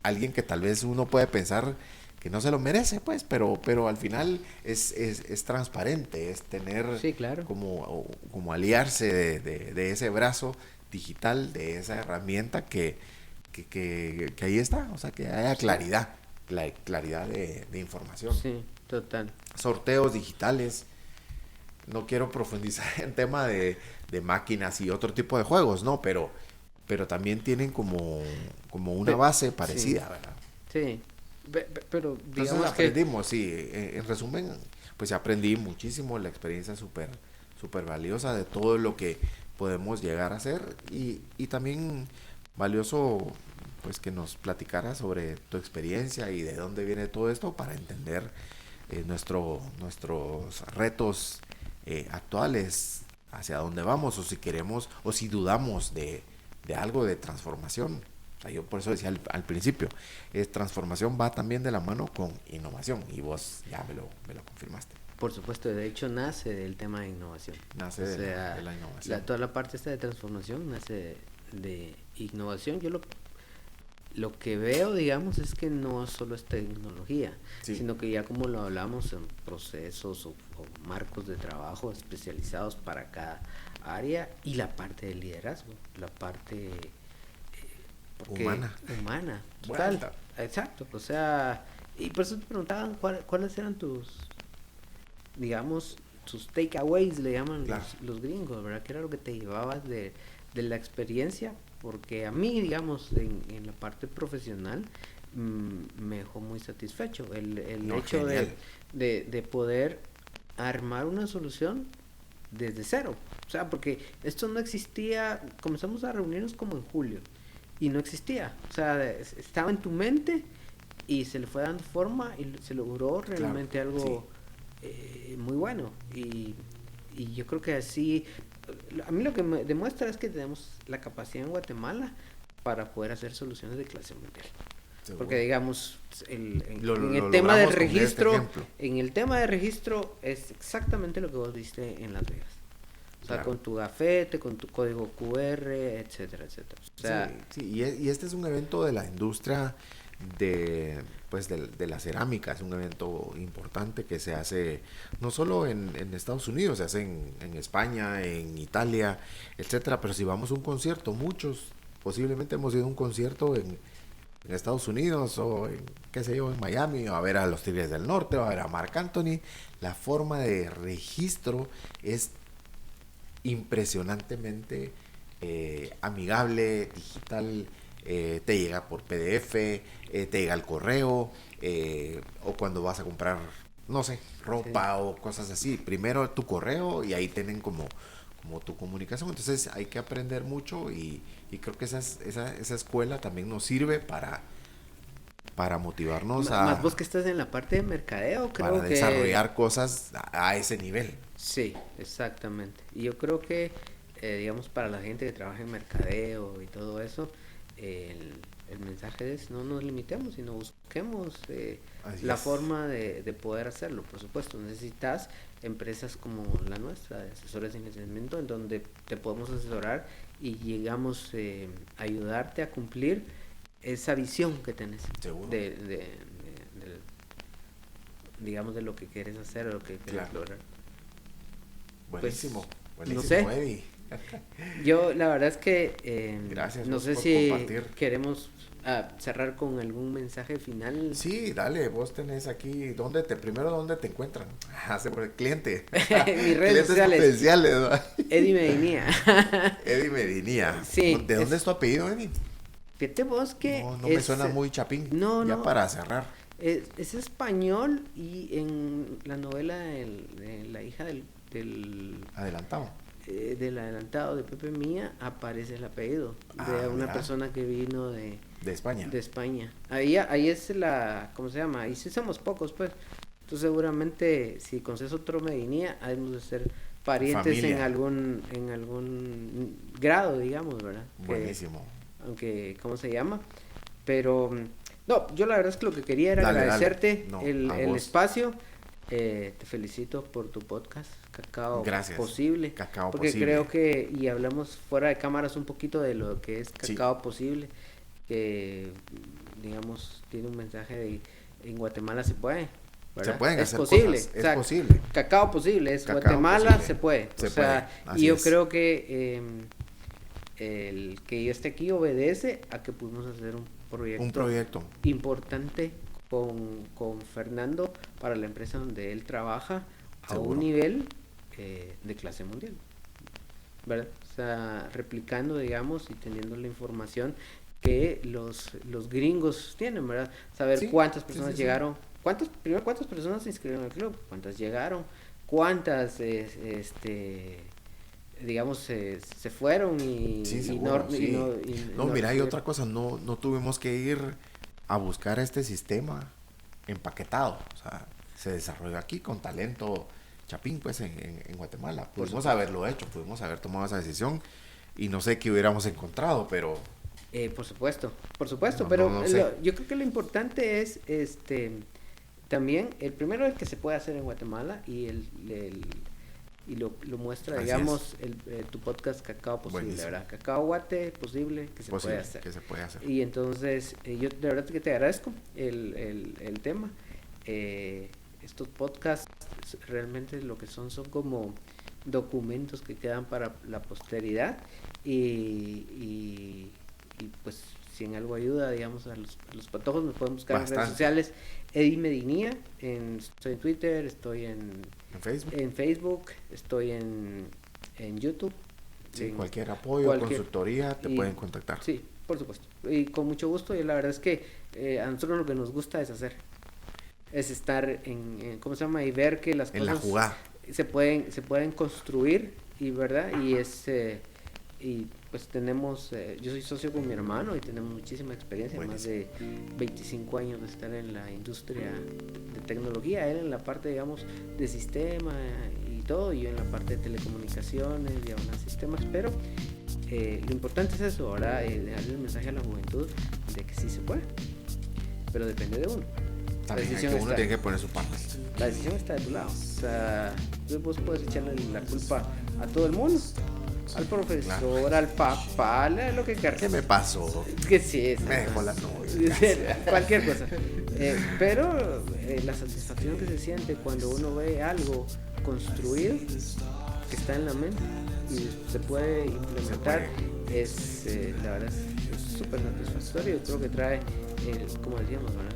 alguien que tal vez uno puede pensar que no se lo merece, pues, pero al final es transparente, es tener, sí, claro, como aliarse de ese brazo digital, de esa herramienta que ahí está, o sea, que haya claridad de información. Sí, total. Sorteos digitales. No quiero profundizar en tema de máquinas y otro tipo de juegos, ¿no? Pero también tienen como una base parecida, sí, ¿verdad? Sí. Pero digamos entonces aprendimos, sí, en resumen, pues aprendí muchísimo, la experiencia súper valiosa de todo lo que podemos llegar a hacer y también valioso pues que nos platicara sobre tu experiencia y de dónde viene todo esto para entender nuestros retos actuales, hacia dónde vamos, o si queremos o si dudamos de algo de transformación. Yo por eso decía al principio, transformación va también de la mano con innovación y vos ya me lo confirmaste. Por supuesto, de hecho nace del tema de innovación. Nace de la innovación. Toda la parte esta de transformación nace de innovación. Yo lo que veo, digamos, es que no solo es tecnología, sino que ya como lo hablamos en procesos o marcos de trabajo especializados para cada área y la parte del liderazgo, la parte humana, total, bueno, exacto, o sea, y por eso te preguntaban cuáles eran tus, digamos, tus takeaways, le llaman los gringos, ¿verdad? ¿Qué era lo que te llevabas de la experiencia? Porque a mí, digamos, en la parte profesional me dejó muy satisfecho el hecho de poder armar una solución desde cero, o sea, porque esto no existía, comenzamos a reunirnos como en julio y no existía, o sea, estaba en tu mente y se le fue dando forma y se logró realmente algo muy bueno y yo creo que así, a mí lo que me demuestra es que tenemos la capacidad en Guatemala para poder hacer soluciones de clase mundial. Seguro. Porque digamos, en el tema de registro, en el tema de registro es exactamente lo que vos viste en Las Vegas. O sea, con tu gafete, con tu código QR, etcétera, etcétera. O sea, y este es un evento de la industria de la cerámica, es un evento importante que se hace no solo en Estados Unidos, se hace en España, en Italia, etcétera, pero si vamos a un concierto, muchos posiblemente hemos ido a un concierto en Estados Unidos o en Miami, o a ver a los Tigres del Norte, o a ver a Marc Anthony. La forma de registro es impresionantemente amigable, digital, te llega por PDF, te llega al correo, o cuando vas a comprar, no sé, ropa o cosas así, primero tu correo y ahí tienen como tu comunicación. Entonces hay que aprender mucho y creo que esa escuela también nos sirve para para motivarnos Más vos que estás en la parte de mercadeo, creo para que... desarrollar cosas a ese nivel. Sí, exactamente. Y yo creo que, digamos, para la gente que trabaja en mercadeo y todo eso, el mensaje es no nos limitemos, sino busquemos la forma de poder hacerlo. Por supuesto, necesitas empresas como la nuestra, de asesores de financiamiento, en donde te podemos asesorar y llegamos a ayudarte a cumplir esa visión que tenés. Seguro. Digamos, de lo que quieres hacer o lo que quieres lograr. Buenísimo, pues, buenísimo, no sé. Eddie. Yo la verdad es que gracias no sé por si compartir. queremos cerrar con algún mensaje final. Sí, dale, vos tenés aquí, ¿dónde te encuentran? Por el cliente. Mis redes clientes sociales. potenciales, ¿no? Eddie Medinía. Eddie Medinía. Sí, ¿De dónde es tu apellido, Eddie? Fíjate vos que No me suena muy chapín. No, ya no. para cerrar. Es español y en la novela de la hija del Adelantado. del adelantado de Pepe Mía aparece el apellido de una mira. persona que vino de España. De España. Ahí es ¿cómo se llama? Ahí sí somos pocos, pues. Entonces seguramente si conoces otro Medinía, hemos de ser parientes Familia. en algún grado, digamos, ¿verdad? Buenísimo. Aunque, ¿cómo se llama? Pero, no, yo la verdad es que lo que quería era agradecerte el espacio. Te felicito por tu podcast, Cacao Gracias. Posible. Cacao porque Posible. creo que, y hablamos fuera de cámaras un poquito de lo que es Cacao Posible, que, digamos, tiene un mensaje de en Guatemala se puede. ¿verdad? Se pueden es hacer posible, cosas, es posible. Cacao Posible, es Cacao Guatemala posible. se puede. Se o sea, puede, y yo es. creo que el que yo esté aquí obedece a que pudimos hacer un proyecto importante con Fernando para la empresa donde él trabaja. Seguro. A un nivel de clase mundial, ¿verdad? O sea, replicando, digamos, y teniendo la información que los gringos tienen, ¿verdad? Saber cuántas personas llegaron, primero cuántas personas se inscribieron al club, cuántas llegaron, cuántas digamos se fueron mira, y otra cosa, no tuvimos que ir a buscar este sistema empaquetado, o sea, se desarrolló aquí con talento chapín, pues en Guatemala. Pudimos haberlo hecho, pudimos haber tomado esa decisión y no sé qué hubiéramos encontrado, pero por supuesto, pero no sé. Yo creo que lo importante es también el primero el que se puede hacer en Guatemala y y lo muestra, así digamos, tu podcast Cacao Posible. Buenísimo. ¿Verdad? Cacao Guate Posible que se puede hacer. Que se puede hacer. Y entonces, yo de verdad que te agradezco el tema. Estos podcasts realmente lo que son como documentos que quedan para la posteridad y pues si en algo ayuda, digamos, a los patojos, me pueden buscar en redes sociales. Eddie Medinía, estoy en Twitter, estoy en Facebook, estoy en YouTube. Sí, cualquier apoyo, consultoría, te pueden contactar. Sí, por supuesto. Y con mucho gusto, y la verdad es que a nosotros lo que nos gusta es hacer. Es estar en ¿cómo se llama? Y ver que las cosas la jugada se pueden construir, y verdad, y y pues tenemos, yo soy socio con mi hermano y tenemos muchísima experiencia, más de 25 años de estar en la industria de tecnología, él en la parte, digamos, de sistema y todo, y yo en la parte de telecomunicaciones y aún sistemas, pero lo importante es eso, ahora darle el mensaje a la juventud de que sí se puede, pero depende de uno. También la decisión uno tiene que poner su parte. La decisión está de tu lado, o sea, vos puedes echarle la culpa a todo el mundo, al profesor, al papá, lo que quieras. ¿Qué me pasó? Que sí, me dejó la novia. Cualquier cosa. Pero la satisfacción que se siente cuando uno ve algo construido que está en la mente y se puede implementar es, la verdad, es súper satisfactorio. Creo que trae, como decíamos, ¿verdad?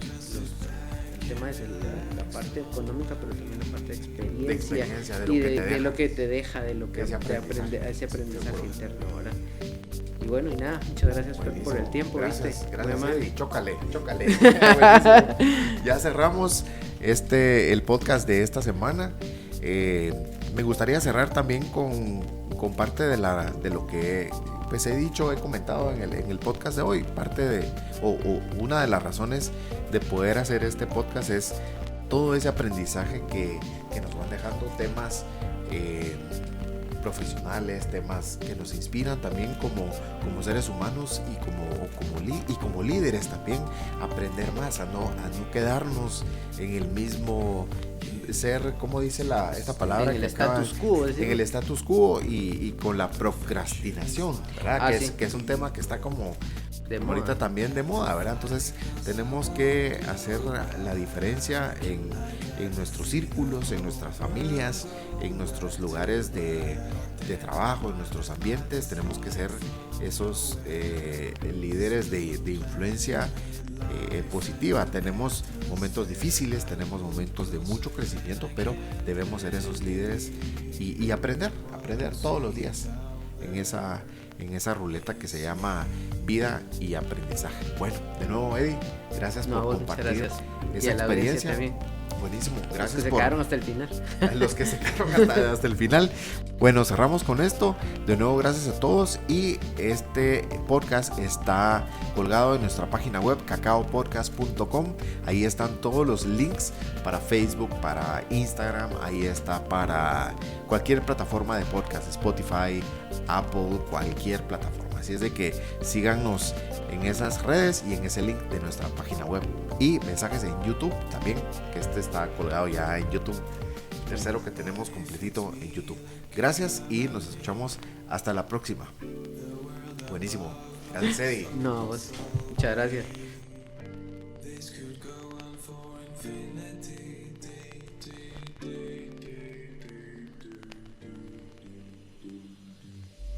El tema es la parte económica, pero también la parte de experiencia y de lo que te deja, de lo que te aprende, ese aprendizaje interno, ¿verdad? Y bueno, y nada, muchas gracias por el tiempo. Gracias, Eddie. Chócale. Ya cerramos el podcast de esta semana. Me gustaría cerrar también con parte de lo que pues he comentado en el podcast de hoy, o una de las razones de poder hacer este podcast es todo ese aprendizaje que nos van dejando temas profesionales, temas que nos inspiran también como seres humanos y como líderes también, aprender más, a no quedarnos en el mismo ser, ¿cómo dice esta palabra? En el status quo. En el status quo y con la procrastinación, ¿verdad? Que es un tema que está como ahorita también de moda, ¿verdad? Entonces tenemos que hacer la diferencia en nuestros círculos, en nuestras familias, en nuestros lugares de trabajo, en nuestros ambientes. Tenemos que ser esos líderes de influencia positiva. Tenemos momentos difíciles, tenemos momentos de mucho crecimiento, pero debemos ser esos líderes y aprender todos los días en esa ruleta que se llama vida y aprendizaje. Bueno, de nuevo, Eddie, gracias por compartir esa experiencia. Buenísimo, gracias. Los que se quedaron hasta el final. Los que se quedaron hasta el final. Bueno, cerramos con esto. De nuevo, gracias a todos. Y este podcast está colgado en nuestra página web, cacaopodcast.com. Ahí están todos los links para Facebook, para Instagram. Ahí está para cualquier plataforma de podcast, Spotify, Apple, cualquier plataforma. Así es de que síganos en esas redes y en ese link de nuestra página web. Y mensajes en YouTube también, que está colgado ya en YouTube. El tercero que tenemos completito en YouTube. Gracias y nos escuchamos hasta la próxima. Buenísimo. Gracias, Eddie. No, pues, muchas gracias.